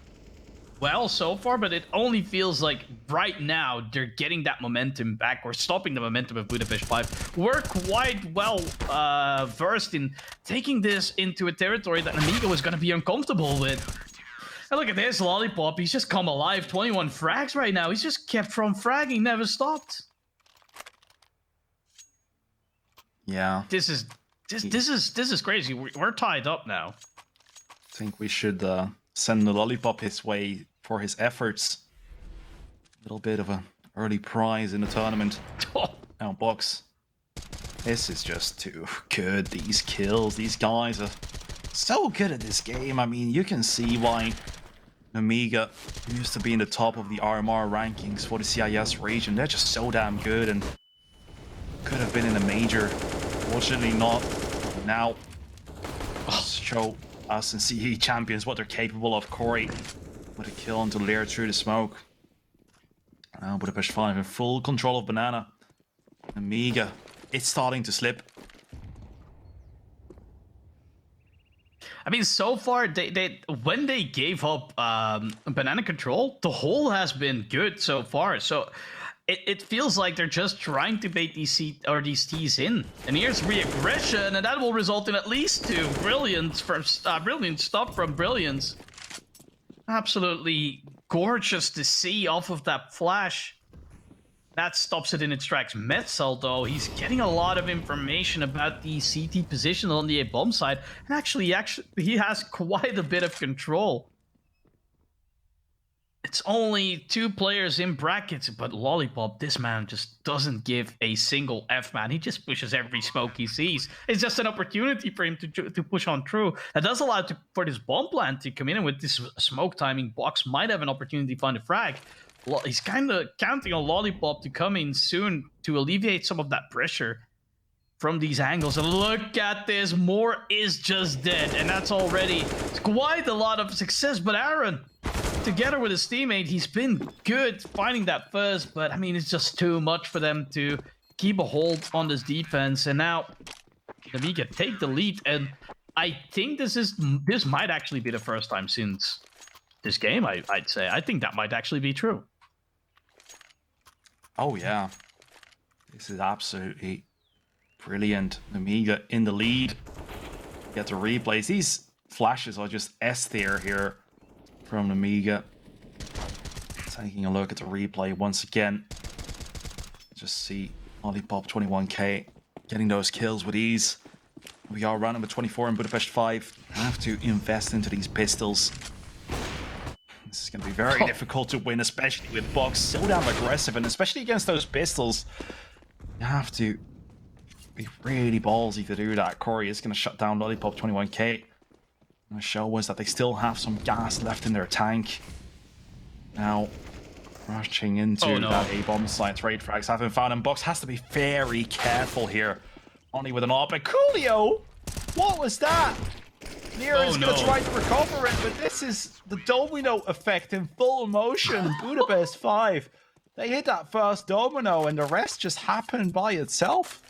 [SPEAKER 2] well so far, but it only feels like right now they're getting that momentum back, or stopping the momentum of Budapest 5. We're quite well versed in taking this into a territory that Nemiga was going to be uncomfortable with. And look at this, Lollipop. He's just come alive. 21 frags right now. He's just kept from fragging, never stopped.
[SPEAKER 1] Yeah.
[SPEAKER 2] This is crazy. We're tied up now.
[SPEAKER 1] I think we should send the Lollipop his way for his efforts. A little bit of an early prize in the tournament. Now, Box. This is just too good. These kills, these guys are so good at this game. I mean, you can see why Nemiga used to be in the top of the RMR rankings for the CIS region. They're just so damn good and could have been in a major. Fortunately not. Now, show us and CEE champions what they're capable of. Corey with a kill onto Lear through the smoke. Now Budapest 5 in full control of Banana. Nemiga, it's starting to slip.
[SPEAKER 2] I mean, so far, when they gave up banana control, the hole has been good so far. So it feels like they're just trying to bait these T's in. And here's re-aggression, and that will result in at least 2 brilliance from brilliant stop from Brilliance. Absolutely gorgeous to see off of that flash. That stops it in its tracks. Metzel, though, he's getting a lot of information about the CT position on the A bomb side, and actually he has quite a bit of control. It's only 2 players in brackets, but Lollipop, this man just doesn't give a single F, man. He just pushes every smoke he sees. It's just an opportunity for him to push on through. That does allow for this bomb plant to come in, and with this smoke timing, Box might have an opportunity to find a frag. He's kind of counting on Lollipop to come in soon to alleviate some of that pressure from these angles. And look at this, Moore is just dead, and that's already quite a lot of success. But Aaron, together with his teammate, he's been good finding that first, but I mean, it's just too much for them to keep a hold on this defense. And now Nemiga take the lead, and I think this might actually be the first time since this game, I'd say. I think that might actually be true.
[SPEAKER 1] Oh yeah, this is absolutely brilliant. Nemiga in the lead. Get the replays. These flashes are just S tier here from Nemiga. Taking a look at the replay once again. Just see Lollipop 21k getting those kills with ease. We are running with 24 in Budapest 5. Have to invest into these pistols. This is going to be very difficult to win, especially with Box so damn aggressive, and especially against those pistols. You have to be really ballsy to do that. Corey is going to shut down Lollipop 21k. And the show us that they still have some gas left in their tank. Now, rushing into that A-bomb site. Trade frags haven't found him. Box has to be very careful here. Only with an AWP. And Coolio! What was that? Nero is going to try to recover it, but this is the domino effect in full motion. Budapest 5. They hit that first domino, and the rest just happened by itself.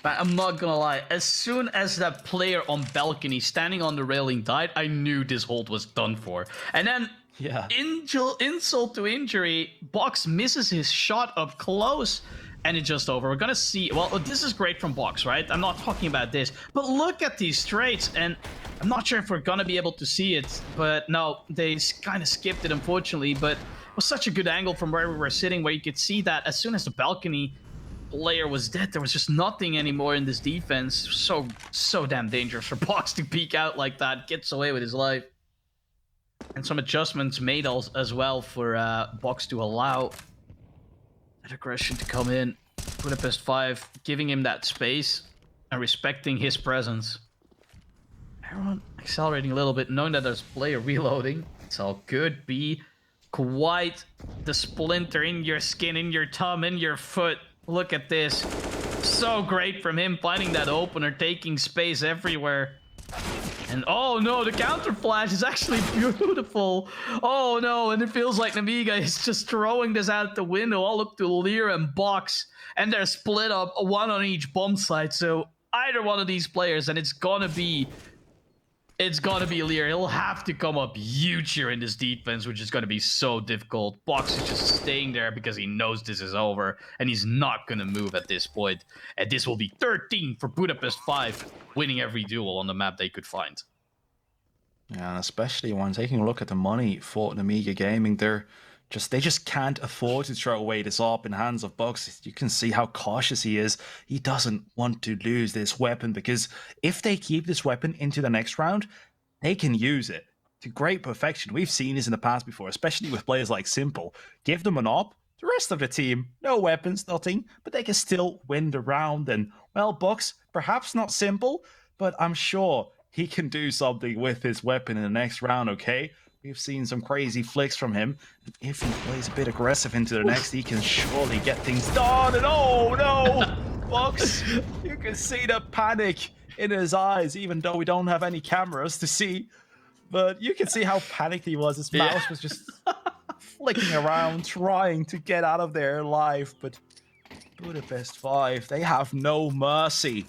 [SPEAKER 2] But I'm not gonna lie, as soon as that player on balcony standing on the railing died, I knew this hold was done for. And then, insult to injury, Box misses his shot up close, and it's just over. We're gonna see, well, this is great from Box, right? I'm not talking about this, but look at these straights, and I'm not sure if we're gonna be able to see it, but no, they kind of skipped it, unfortunately, but it was such a good angle from where we were sitting, where you could see that as soon as the balcony player was dead, there was just nothing anymore in this defense. So damn dangerous for Box to peek out like that. Gets away with his life. And some adjustments made as well for Box to allow that aggression to come in. Budapest 5 giving him that space and respecting his presence. Everyone accelerating a little bit, knowing that there's player reloading. It's all good. Be quite the splinter in your skin, in your thumb, in your foot. Look at this. So great from him finding that opener, taking space everywhere. And oh no, the counter flash is actually beautiful. Oh no, and it feels like Nemiga is just throwing this out the window all up to Lear and Box. And they're split up, one on each bomb site. So either one of these players, and it's gonna be It's gonna be Lear. He'll have to come up huge here in this defense, which is gonna be so difficult. Box is just staying there because he knows this is over, and he's not gonna move at this point. And this will be 13 for Budapest 5, winning every duel on the map they could find.
[SPEAKER 1] Yeah, and especially when taking a look at the money for Nemiga Gaming, they just can't afford to throw away this AWP in hands of Bucks. You can see how cautious he is. He doesn't want to lose this weapon, because if they keep this weapon into the next round, they can use it to great perfection. We've seen this in the past before, especially with players like Simple. Give them an AWP, the rest of the team, no weapons, nothing, but they can still win the round. And, well, Bucks, perhaps not Simple, but I'm sure he can do something with his weapon in the next round, okay? We've seen some crazy flicks from him. If he plays a bit aggressive into the next, he can surely get things done. And oh no, Bucks, you can see the panic in his eyes, even though we don't have any cameras to see. But you can see how panicked he was. His mouse was just flicking around, trying to get out of there alive. But Budapest 5, they have no mercy.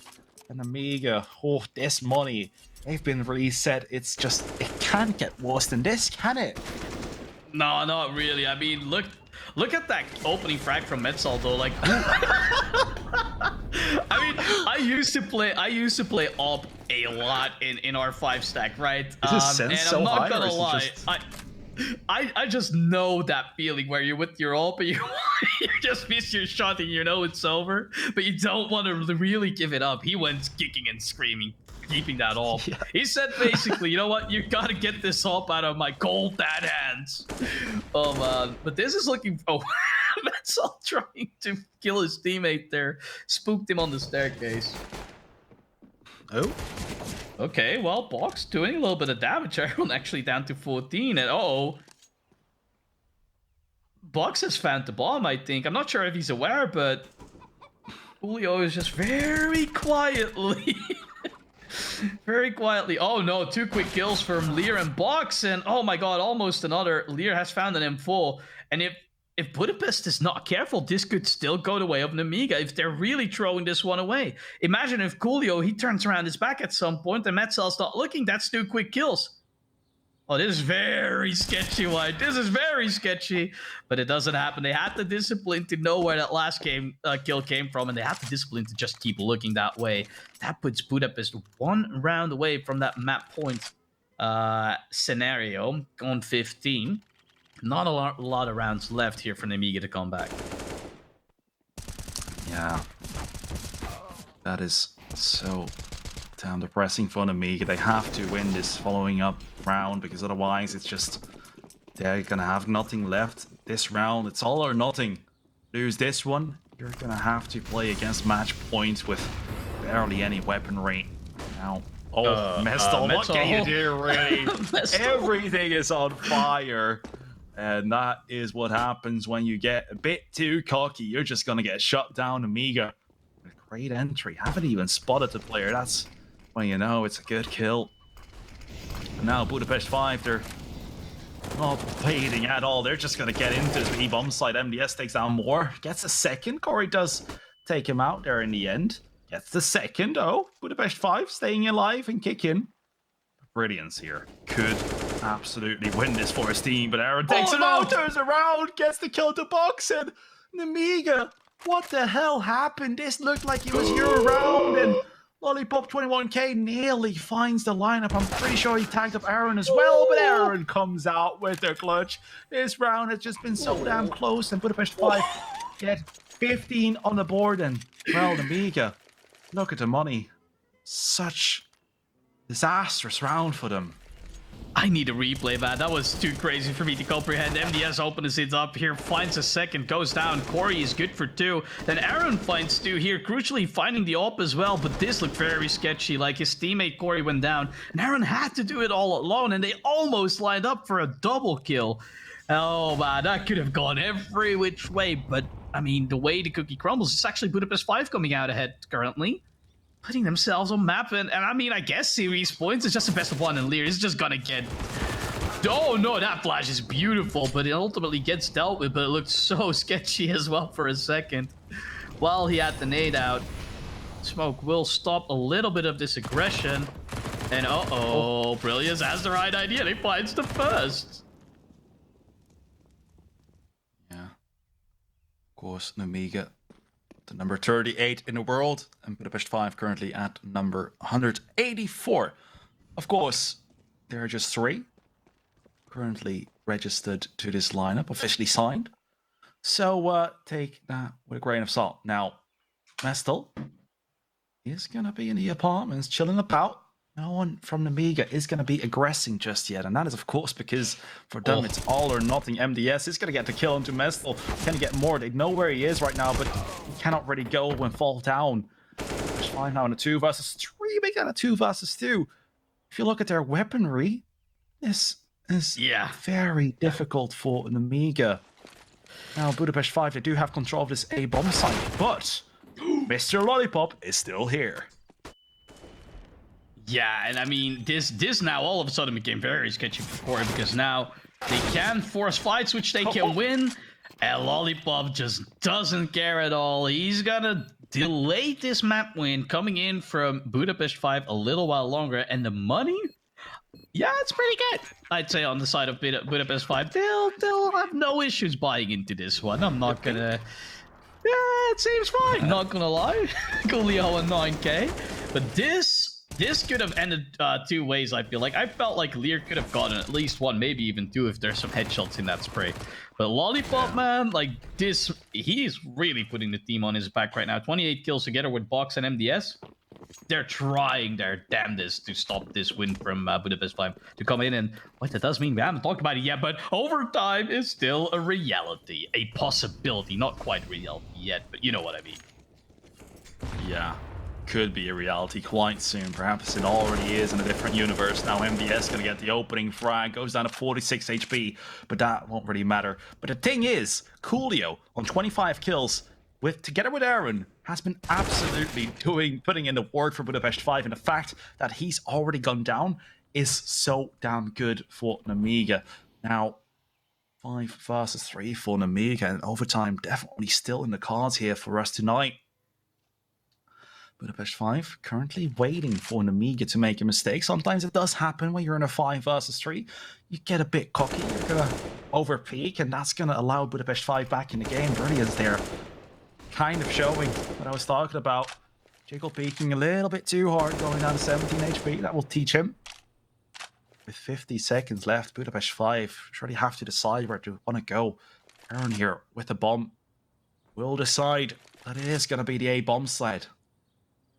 [SPEAKER 1] And Nemiga, oh, this money. They've been reset. It's just, it can't get worse than this, can it?
[SPEAKER 2] No, not really. I mean, look at that opening frag from Metzal though. Like, I mean, I used to play AWP a lot in our 5 stack, right?
[SPEAKER 1] And I'm not gonna lie,
[SPEAKER 2] I just know that feeling where you're with your AWP and you just miss your shot and you know it's over, but you don't want to really give it up. He went kicking and screaming, keeping that AWP. Yeah. He said basically, you know what, you gotta get this AWP out of my cold dead hands. Oh man, but this is looking, oh, that's all trying to kill his teammate there. Spooked him on the staircase.
[SPEAKER 1] Oh.
[SPEAKER 2] Okay, well, Box doing a little bit of damage. Aaron actually down to 14, and Box has found the bomb, I think. I'm not sure if he's aware, but Julio is just very quietly very quietly. Oh no, 2 quick kills from Lear and Box, and oh my god, almost another. Lear has found an M4, and if Budapest is not careful, this could still go the way of Nemiga if they're really throwing this one away. Imagine if Coolio, he turns around his back at some point and Metzel's not looking. That's 2 quick kills. Oh, this is very sketchy, White. This is very sketchy, but it doesn't happen. They had the discipline to know where that last kill came from, and they had the discipline to just keep looking that way. That puts Budapest 1 round away from that map point scenario on 15. Not a lot of rounds left here for Nemiga to come back.
[SPEAKER 1] Yeah. That is so damn depressing for Nemiga. They have to win this following up round, because otherwise it's just, they're gonna have nothing left this round. It's all or nothing. Lose this one, you're gonna have to play against match points with barely any weaponry. Now, Mestal, what can you do, really? Everything is on fire. And that is what happens when you get a bit too cocky. You're just going to get shut down. Amiga, great entry. Haven't even spotted the player. That's when you know it's a good kill. And now Budapest 5, they're not waiting at all. They're just going to get into the B-bomb side. MDS takes down more. Gets a second. Corey does take him out there in the end. Gets the second. Oh, Budapest 5 staying alive and kicking. Brilliance here. Could absolutely win this for his team, but Aaron takes him out, turns around, gets the kill to Box, and Nemiga, what the hell happened? This looked like it was your round, and Lollipop 21k nearly finds the lineup. I'm pretty sure he tagged up Aaron as well, but Aaron comes out with the clutch. This round has just been so damn close, and Budapest 5 get 15 on the board, and, well, Nemiga, look at the money. Such disastrous round for them.
[SPEAKER 2] I need a replay, man. That was too crazy for me to comprehend. MDS opens it up here, finds a second, goes down. Corey is good for 2. Then Aaron finds 2 here, crucially finding the AWP as well, but this looked very sketchy. Like, his teammate Corey went down, and Aaron had to do it all alone, and they almost lined up for a double kill. Oh, man, that could have gone every which way, but, I mean, the way the cookie crumbles, it's actually Budapest 5 coming out ahead currently, putting themselves on map, and I mean, I guess series points is just the best of 1, and Lear is just gonna get... Oh no, that flash is beautiful, but it ultimately gets dealt with, but it looked so sketchy as well for a second. While he had the nade out, Smoke will stop a little bit of this aggression. And Brilliance has the right idea. He finds the first.
[SPEAKER 1] Yeah. Of course, Nemiga, the number 38 in the world, and Budapest 5 currently at number 184. Of course, there are just 3 currently registered to this lineup, officially signed. So take that with a grain of salt. Now, Mestel is going to be in the apartments chilling about. No one from Nemiga is going to be aggressing just yet. And that is, of course, because for them, it's all or nothing. MDS is going to get the kill into Mestel. Can he get more? They know where he is right now, but he cannot really go and fall down. There's 5 now in a 2 versus 3. Big on a 2 versus 2. If you look at their weaponry, this is very difficult for Nemiga. Now, Budapest 5, they do have control of this A bomb site, but Mr. Lollipop is still here.
[SPEAKER 2] Yeah, and I mean, this now all of a sudden became very sketchy for Corey, because now they can force fights, which they can win, and Lollipop just doesn't care at all. He's gonna delay this map win coming in from Budapest 5 a little while longer, and the money, yeah, it's pretty good. I'd say on the side of Budapest 5, they'll have no issues buying into this one. I'm not gonna... Yeah, it seems fine. Not gonna lie. Coolio and 9k. But this could have ended 2 ways, I feel like. I felt like Lear could have gotten at least 1, maybe even 2 if there's some headshots in that spray. But Lollipop, man, like this, he's really putting the team on his back right now. 28 kills together with Box and MDS. They're trying their damnedest to stop this win from Budapest 5 to come in. And what that does mean, we haven't talked about it yet, but overtime is still a reality. A possibility. Not quite reality yet, but you know what I mean.
[SPEAKER 1] Yeah, could be a reality quite soon. Perhaps it already is in a different universe. Now MDS going to get the opening frag. Goes down to 46 HP, but that won't really matter. But the thing is, Coolio on 25 kills, together with Aaron, has been absolutely putting in the work for Budapest 5, and the fact that he's already gone down is so damn good for Nemiga. Now, 5 versus 3 for Nemiga, and overtime definitely still in the cards here for us tonight. Budapest 5 currently waiting for Nemiga to make a mistake. Sometimes it does happen when you're in a 5 versus 3. You get a bit cocky, you're going to overpeak, and that's going to allow Budapest 5 back in the game. Brilliance there. Kind of showing what I was talking about. Jiggle peeking a little bit too hard, going down to 17 HP. That will teach him. With 50 seconds left, Budapest 5 surely have to decide where to want to go. Aaron here with the bomb will decide that it is going to be the A bomb slide.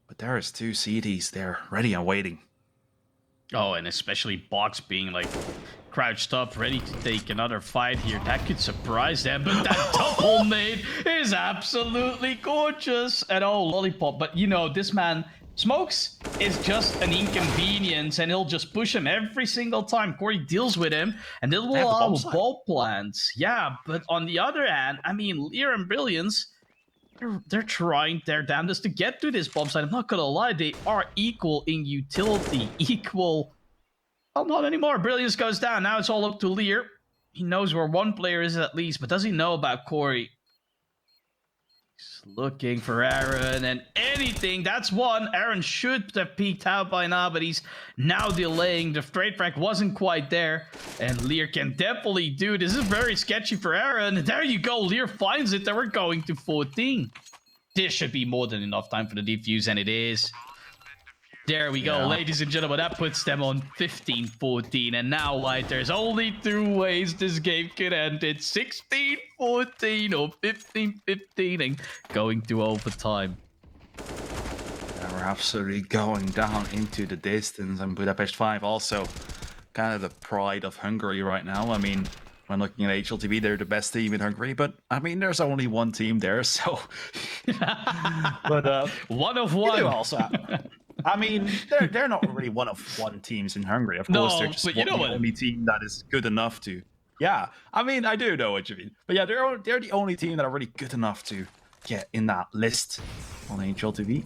[SPEAKER 1] But there is 2 CDs there, ready and waiting.
[SPEAKER 2] Oh, and especially Box being like crouched up, ready to take another fight here. That could surprise them, but that double nade is absolutely gorgeous. And oh, Lollipop, but you know, this man, Smokes, is just an inconvenience, and he'll just push him every single time Corey deals with him, and they'll allow ball plants. Yeah, but on the other hand, I mean, Lear and Brilliance, they're trying their damnedest to get to this bomb site. I'm not gonna lie, they are equal in utility, equal. Well, not anymore. Brilliance goes down. Now it's all up to Lear. He knows where one player is at least, but does he know about Corey? He's looking for Aaron and anything. That's one. Aaron should have peeked out by now, but he's now delaying. The straight frag wasn't quite there, and Lear can definitely do this. Is very sketchy for Aaron. There you go. Lear finds it. Then we're going to 14. This should be more than enough time for the defuse, and it is. There we go, ladies and gentlemen. That puts them on 15-14. And now, like, there's only 2 ways this game could end. It's 16-14 or 15-15 and going to overtime.
[SPEAKER 1] Yeah, we're absolutely going down into the distance. And Budapest 5 also kind of the pride of Hungary right now. I mean, when looking at HLTV, they're the best team in Hungary. But, I mean, there's only 1 team there, so... but,
[SPEAKER 2] one of one.
[SPEAKER 1] You do also have... I mean, they're not really one of 1 teams in Hungary. Of course, they're just the only team that is good enough to. Yeah, I mean, I do know what you mean. But yeah, they're the only team that are really good enough to get in that list on HLTV.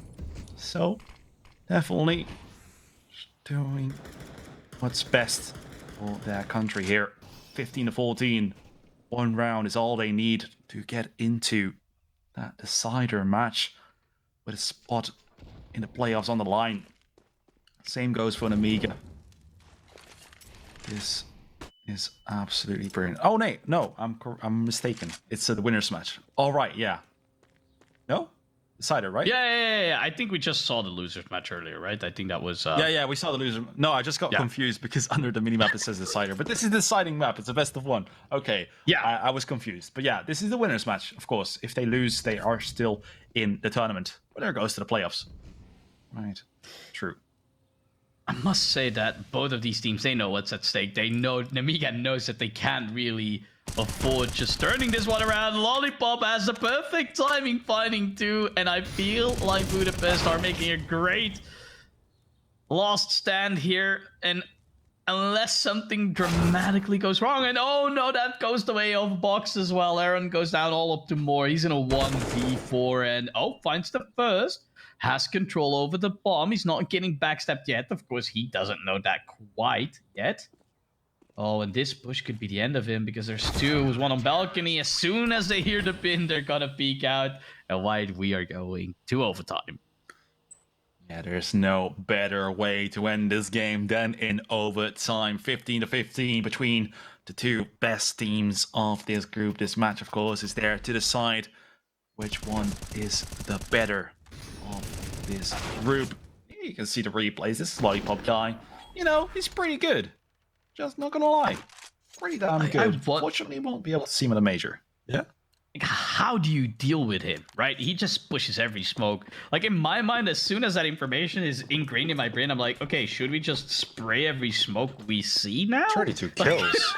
[SPEAKER 1] So, definitely doing what's best for their country here. 15-14. 1 round is all they need to get into that decider match with a spot in the playoffs on the line. Same goes for Nemiga. This is absolutely brilliant. Oh, no, I'm mistaken. It's the winner's match. All right, yeah. No? Decider, right?
[SPEAKER 2] Yeah. I think we just saw the losers match earlier, right? I think that was...
[SPEAKER 1] Yeah, we saw the loser. No, I just got confused because under the minimap it says decider. But this is the deciding map. It's a best of one. Okay.
[SPEAKER 2] Yeah.
[SPEAKER 1] I was confused. But yeah, this is the winner's match, of course. If they lose, they are still in the tournament. Winner goes to the playoffs. Right. True.
[SPEAKER 2] I must say that both of these teams, they know what's at stake. They know, Nemiga knows that they can't really afford just turning this one around. Lollipop has the perfect timing finding too, and I feel like Budapest are making a great last stand here, and unless something dramatically goes wrong, and oh no, that goes the way of Box as well. Aaron goes down all up to more. He's in a 1v4 and finds the first. Has control over the bomb. He's not getting backstabbed yet. Of course, he doesn't know that quite yet. Oh, and this push could be the end of him because there's two. There's one on balcony. As soon as they hear the pin, they're gonna peek out. And White, we are going to overtime.
[SPEAKER 1] Yeah, there's no better way to end this game than in overtime. 15-15 between the two best teams of this group. This match, of course, is there to decide which one is the better of this group. You can see the replays. This Lollipop guy, he's pretty good. Just not gonna lie. Pretty damn good. Unfortunately, won't be able to see him in a major. Yeah?
[SPEAKER 2] How do you deal with him, right? He just pushes every smoke. Like, in my mind, as soon as that information is ingrained in my brain, I'm like, okay, should we just spray every smoke we see now?
[SPEAKER 1] 32 kills.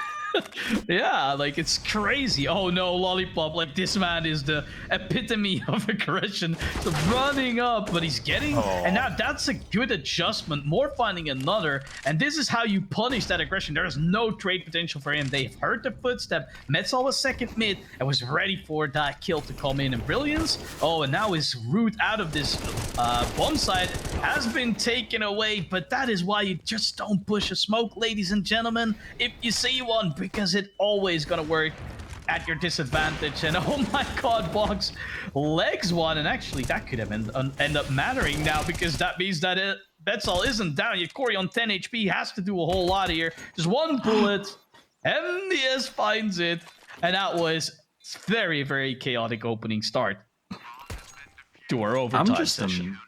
[SPEAKER 2] Yeah, like, it's crazy. Oh no, Lollipop, like, this man is the epitome of aggression. So running up, but he's getting... And now that's a good adjustment. More finding another, and this is how you punish that aggression. There is no trade potential for him. They've heard the footstep. Metzal was second mid and was ready for that kill to come in. And Brilliance, and now his route out of this bomb site has been taken away, but that is why you just don't push a smoke, ladies and gentlemen, if you see one, because it always gonna work at your disadvantage. And oh my god, Box legs one, and actually that could have end up mattering now, because that means that Metzal isn't down yet. Corey on 10 HP has to do a whole lot here. Just one bullet, MDS finds it, and that was very, very chaotic opening start to our overtime session.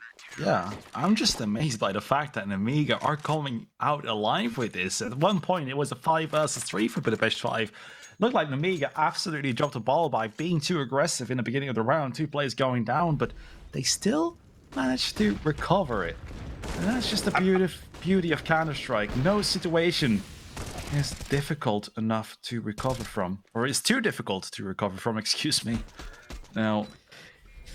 [SPEAKER 1] I'm just amazed by the fact that Nemiga are coming out alive with this. At one point, it was a 5 versus 3 for Budapest 5. Looked like Nemiga absolutely dropped the ball by being too aggressive in the beginning of the round. 2 players going down, but they still managed to recover it. And that's just the beauty of Counter-Strike. No situation is difficult enough to recover from. Or is too difficult to recover from, excuse me. Now...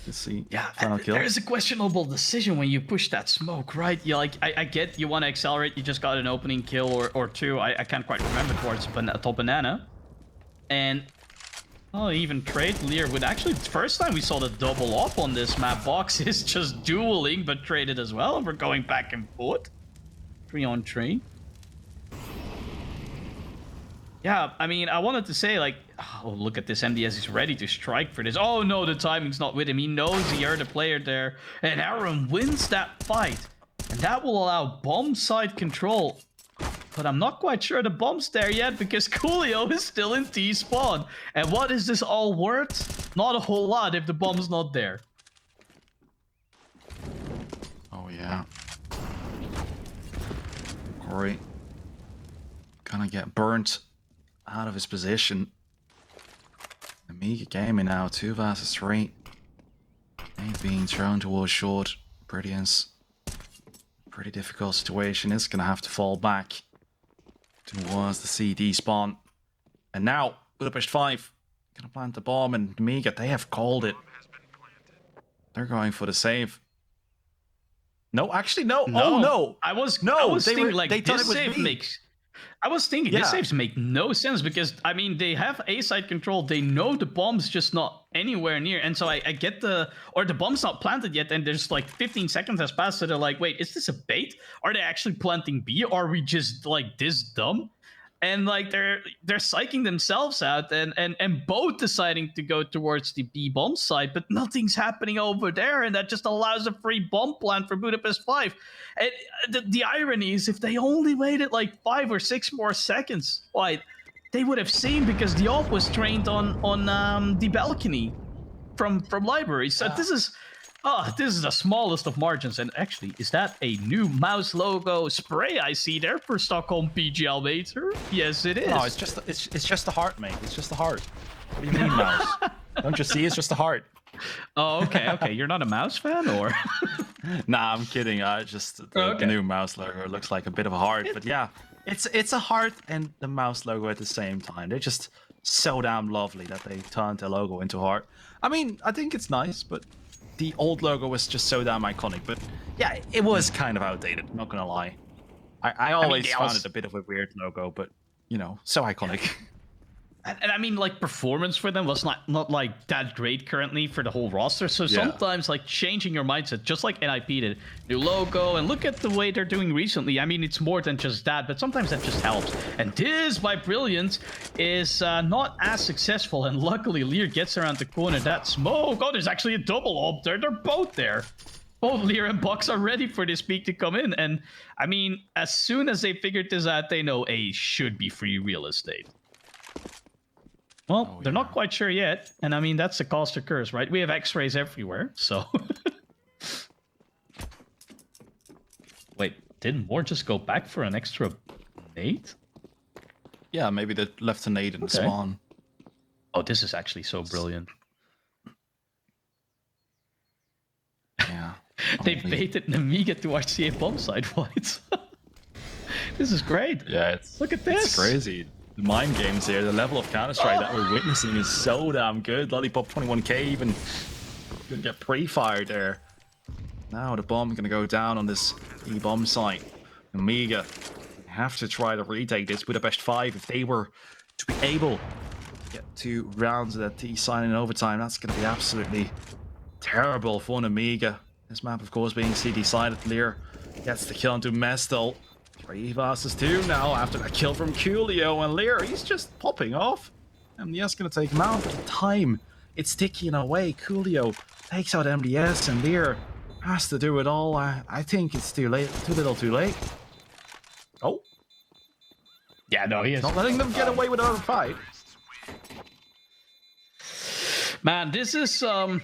[SPEAKER 1] let's see.
[SPEAKER 2] Yeah, there is a questionable decision when you push that smoke, right? You I get you want to accelerate. You just got an opening kill or two. I can't quite remember towards top banana. And even trade Lear would actually first time we saw the double up on this map. Box is just dueling, but traded as well. We're going back and forth. 3-on-3. Yeah, I mean, I wanted to say, like, oh, look at this. MDS is ready to strike for this. Oh, no, the timing's not with him. He knows he heard a player there. And Aaron wins that fight. And that will allow bomb side control. But I'm not quite sure the bomb's there yet, because Coolio is still in T-spawn. And what is this all worth? Not a whole lot if the bomb's not there.
[SPEAKER 1] Oh, yeah. Corey gonna get burnt out of his position. Nemiga gaming now, 2 versus 3. Ain't being thrown towards short. Brilliance. Pretty difficult situation. Is gonna have to fall back towards the CD spawn. And now, Budapest 5 gonna plant the bomb, and Nemiga, they have called it. They're going for the save. No, actually, no. Oh, no.
[SPEAKER 2] I was thinking, like, this save makes... I was thinking, these saves make no sense, because, I mean, they have A-side control. They know the bomb's just not anywhere near. And so I get the bomb's not planted yet, and there's like 15 seconds has passed, so they're like, wait, is this a bait? Are they actually planting B? Or are we just, like, this dumb? and like they're psyching themselves out, and both deciding to go towards the B bomb site, but nothing's happening over there, and that just allows a free bomb plant for Budapest 5. And the irony is, if they only waited like 5 or 6 more seconds, why, they would have seen, because the op was trained on the balcony from library. So this is the smallest of margins. And actually, is that a new mouse logo spray I see there for Stockholm PGL Mater? Yes, it is.
[SPEAKER 1] No, it's just a heart, mate. It's just a heart. What do you mean, mouse? Don't you see? It's just a heart.
[SPEAKER 2] Oh, okay. You're not a mouse fan, or?
[SPEAKER 1] Nah, I'm kidding. The new mouse logo looks like a bit of a heart, but yeah, it's a heart and the mouse logo at the same time. They're just so damn lovely that they turned their logo into a heart. I mean, I think it's nice, but the old logo was just so damn iconic. But yeah, it was kind of outdated, not gonna lie. I always found it a bit of a weird logo, but you know, so iconic.
[SPEAKER 2] And I mean, like, performance for them was not like that great currently for the whole roster. So sometimes, like, changing your mindset, just like NIP did, new logo, and look at the way they're doing recently. I mean, it's more than just that, but sometimes that just helps. And this, by Brilliant, is not as successful. And luckily, Lear gets around the corner. That smoke. Oh, there's actually a double up there. They're both there. Both Lear and Box are ready for this peak to come in. And I mean, as soon as they figured this out, they know A should be free real estate. Well, they're not quite sure yet. And I mean, that's the cost or curse, right? We have x-rays everywhere, so... Wait, didn't Moore just go back for an extra nade?
[SPEAKER 1] Yeah, maybe they left a nade in the spawn.
[SPEAKER 2] Oh, this is actually so brilliant.
[SPEAKER 1] Yeah.
[SPEAKER 2] They've baited Nemiga to our CA bomb site. What? This is great.
[SPEAKER 1] Yeah,
[SPEAKER 2] look at this.
[SPEAKER 1] It's crazy. The mind games here, the level of Counter-Strike that we're witnessing is so damn good. Lollipop 21k even could get pre-fired there. Now the bomb going to go down on this E-bomb site. Nemiga have to try to retake this. Budapest 5, if they were to be able to get 2 rounds of that T sign in overtime, that's going to be absolutely terrible for Nemiga. This map, of course, being C-decided. Lear gets the kill into Mestel. 3 versus 2 now after that kill from Coolio, and Lear, he's just popping off. MDS gonna take him out, but the time, it's ticking away. Coolio takes out MDS, and Lear has to do it all. I think it's too late, too little too late. Oh.
[SPEAKER 2] Yeah, no, he is.
[SPEAKER 1] Not letting them get away with another fight.
[SPEAKER 2] Man, this is a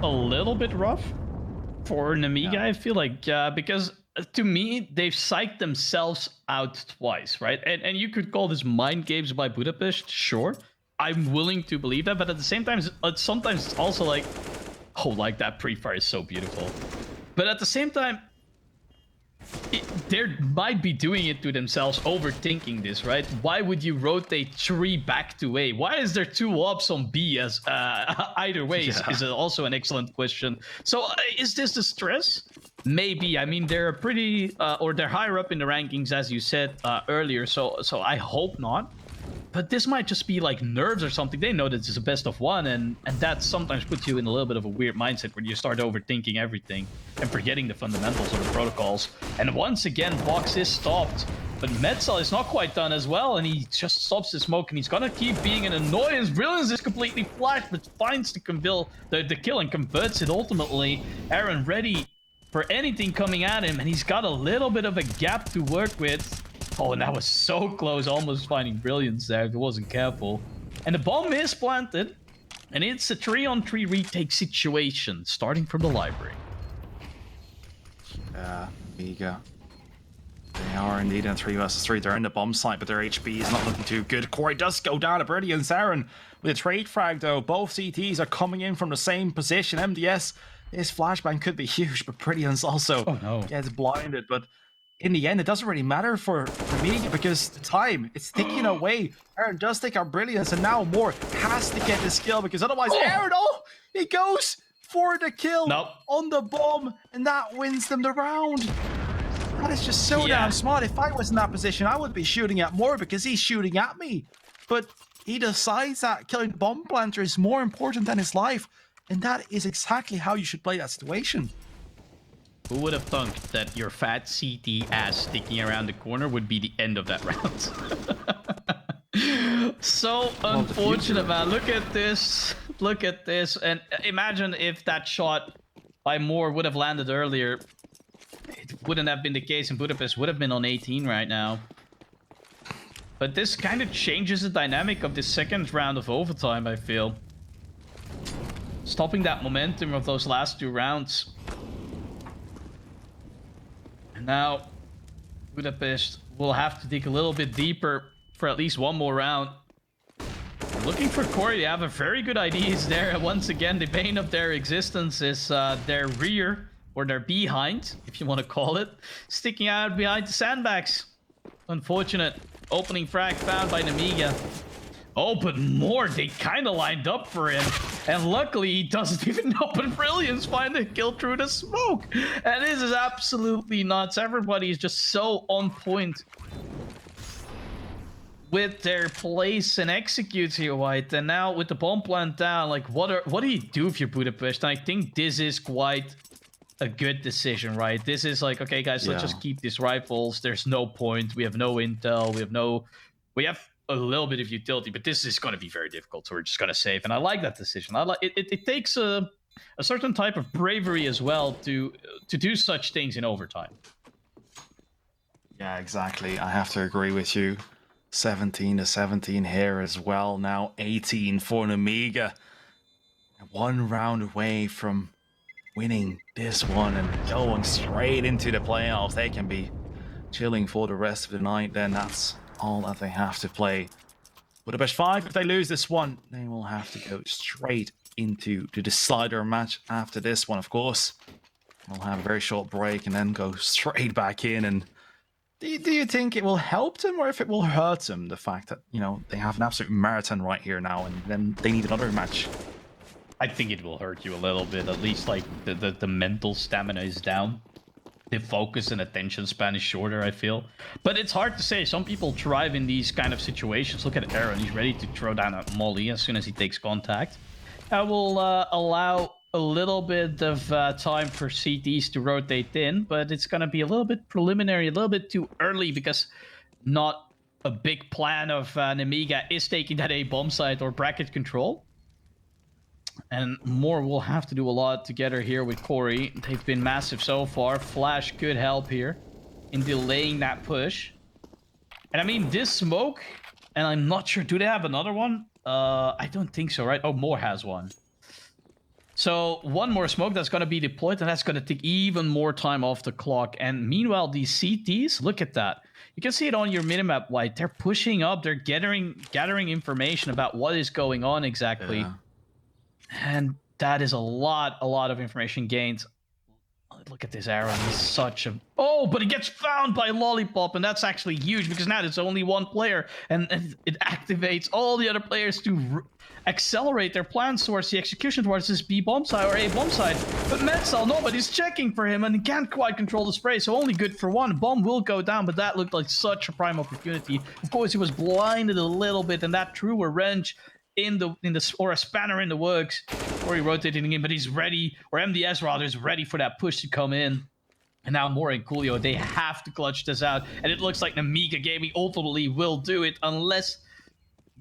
[SPEAKER 2] little bit rough for Nemiga, yeah. I feel like, because to me, they've psyched themselves out twice, right? And you could call this mind games by Budapest, sure. I'm willing to believe that, but at the same time, sometimes it's also like, oh, like that pre-fire is so beautiful. But at the same time, they might be doing it to themselves, overthinking this, right? Why would you rotate 3 back to A? Why is there 2 ops on B? As either way is also an excellent question. So is this the stress? Maybe. I mean, they're pretty, or they're higher up in the rankings, as you said earlier. So I hope not. But this might just be like nerves or something. They know that it's a best of 1, and that sometimes puts you in a little bit of a weird mindset where you start overthinking everything and forgetting the fundamentals or the protocols. And once again, Box is stopped. But Metzel is not quite done as well, and he just stops the smoke, and he's gonna keep being an annoyance. Brilliance is completely flashed, but finds the kill and converts it ultimately. Aaron ready for anything coming at him, and he's got a little bit of a gap to work with. Oh, and that was so close, almost finding Brilliance there if he wasn't careful. And the bomb is planted, and it's a 3-on-3 retake situation, starting from the library.
[SPEAKER 1] Yeah, Nemiga. They are indeed in 3 versus 3. They're in the bomb site, but their HP is not looking too good. Corey does go down to Brilliance. Aaron with a trade frag, though. Both CTs are coming in from the same position. MDS, his flashbang could be huge, but Brilliance also gets blinded. But in the end, it doesn't really matter for Nemiga because the time, it's ticking away. Aaron does take out Brilliance, and now Moore has to get this kill because otherwise Aaron, he goes for the kill on the bomb, and that wins them the round. That is just so damn smart. If I was in that position, I would be shooting at Moore because he's shooting at me. But he decides that killing the bomb planter is more important than his life, and that is exactly how you should play that situation.
[SPEAKER 2] Who would have thunk that your fat CT ass sticking around the corner would be the end of that round? So unfortunate, man. Look at this. Look at this. And imagine if that shot by Moore would have landed earlier. It wouldn't have been the case, and Budapest would have been on 18 right now. But this kind of changes the dynamic of the second round of overtime, I feel. Stopping that momentum of those last 2 rounds. And now, Budapest will have to dig a little bit deeper for at least one more round. Looking for Corey, they have a very good ideas there. Once again, the bane of their existence is their rear, or their behind, if you want to call it, sticking out behind the sandbags. Unfortunate. Opening frag found by Nemiga. Oh, but more, they kind of lined up for him. And luckily, he doesn't even know, but Brilliance find a kill through the smoke. And this is absolutely nuts. Everybody is just so on point with their place and executes here, White. And now with the bomb plant down, like, what do you do if you're Budapest? And I think this is quite a good decision, right? This is like, okay, guys, let's just keep these rifles. There's no point. We have no intel. We have a little bit of utility, but this is going to be very difficult, so we're just going to save. And I like that decision. I like it takes a certain type of bravery as well to do such things in overtime.
[SPEAKER 1] Yeah, exactly. I have to agree with you. 17-17 here as well. Now 18 for Nemiga. 1 round away from winning this one and going straight into the playoffs. They can be chilling for the rest of the night. Then that's all that they have to play. Budapest 5, if they lose this one, they will have to go straight into the decider match after this one, of course. They'll have a very short break and then go straight back in. And do you think it will help them, or if it will hurt them, the fact that, you know, they have an absolute marathon right here now and then they need another match?
[SPEAKER 2] I think it will hurt you a little bit. At least, like, the mental stamina is down. The focus and attention span is shorter, I feel. But it's hard to say. Some people thrive in these kind of situations. Look at Aaron. He's ready to throw down a molly as soon as he takes contact. I will allow a little bit of time for CTs to rotate in, but it's going to be a little bit preliminary, a little bit too early, because not a big plan of Nemiga is taking that A bomb site or bracket control. And Moore will have to do a lot together here with Corey. They've been massive so far. Flash could help here in delaying that push. And I mean, this smoke, and I'm not sure, do they have another one? I don't think so, right? Oh, Moore has one. So one more smoke that's going to be deployed, and that's going to take even more time off the clock. And meanwhile, these CTs, look at that. You can see it on your minimap, White. They're pushing up. They're gathering information about what is going on exactly. Yeah. And that is a lot of information gained. Look at this Aaron. He's such a... Oh, but he gets found by Lollipop, and that's actually huge, because now there's only one player, and it activates all the other players to accelerate their plans towards the execution towards this B bomb side or A bomb side. But Metzel, nobody's checking for him, and he can't quite control the spray, so only good for one. Bomb will go down, but that looked like such a prime opportunity. Of course, he was blinded a little bit, and that threw a wrench in the or a spanner in the works, or he rotating in, but he's ready, or MDS rather is ready for that push to come in. And now Moore and Coolio, they have to clutch this out, and it looks like Nemiga Gaming ultimately will do it unless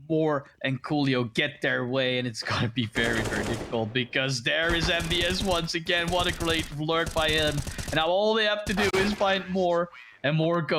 [SPEAKER 2] Moore and Coolio get their way, and it's gonna be very difficult, because there is MDS once again. What a great lurk by him, and now all they have to do is find Moore, and Moore goes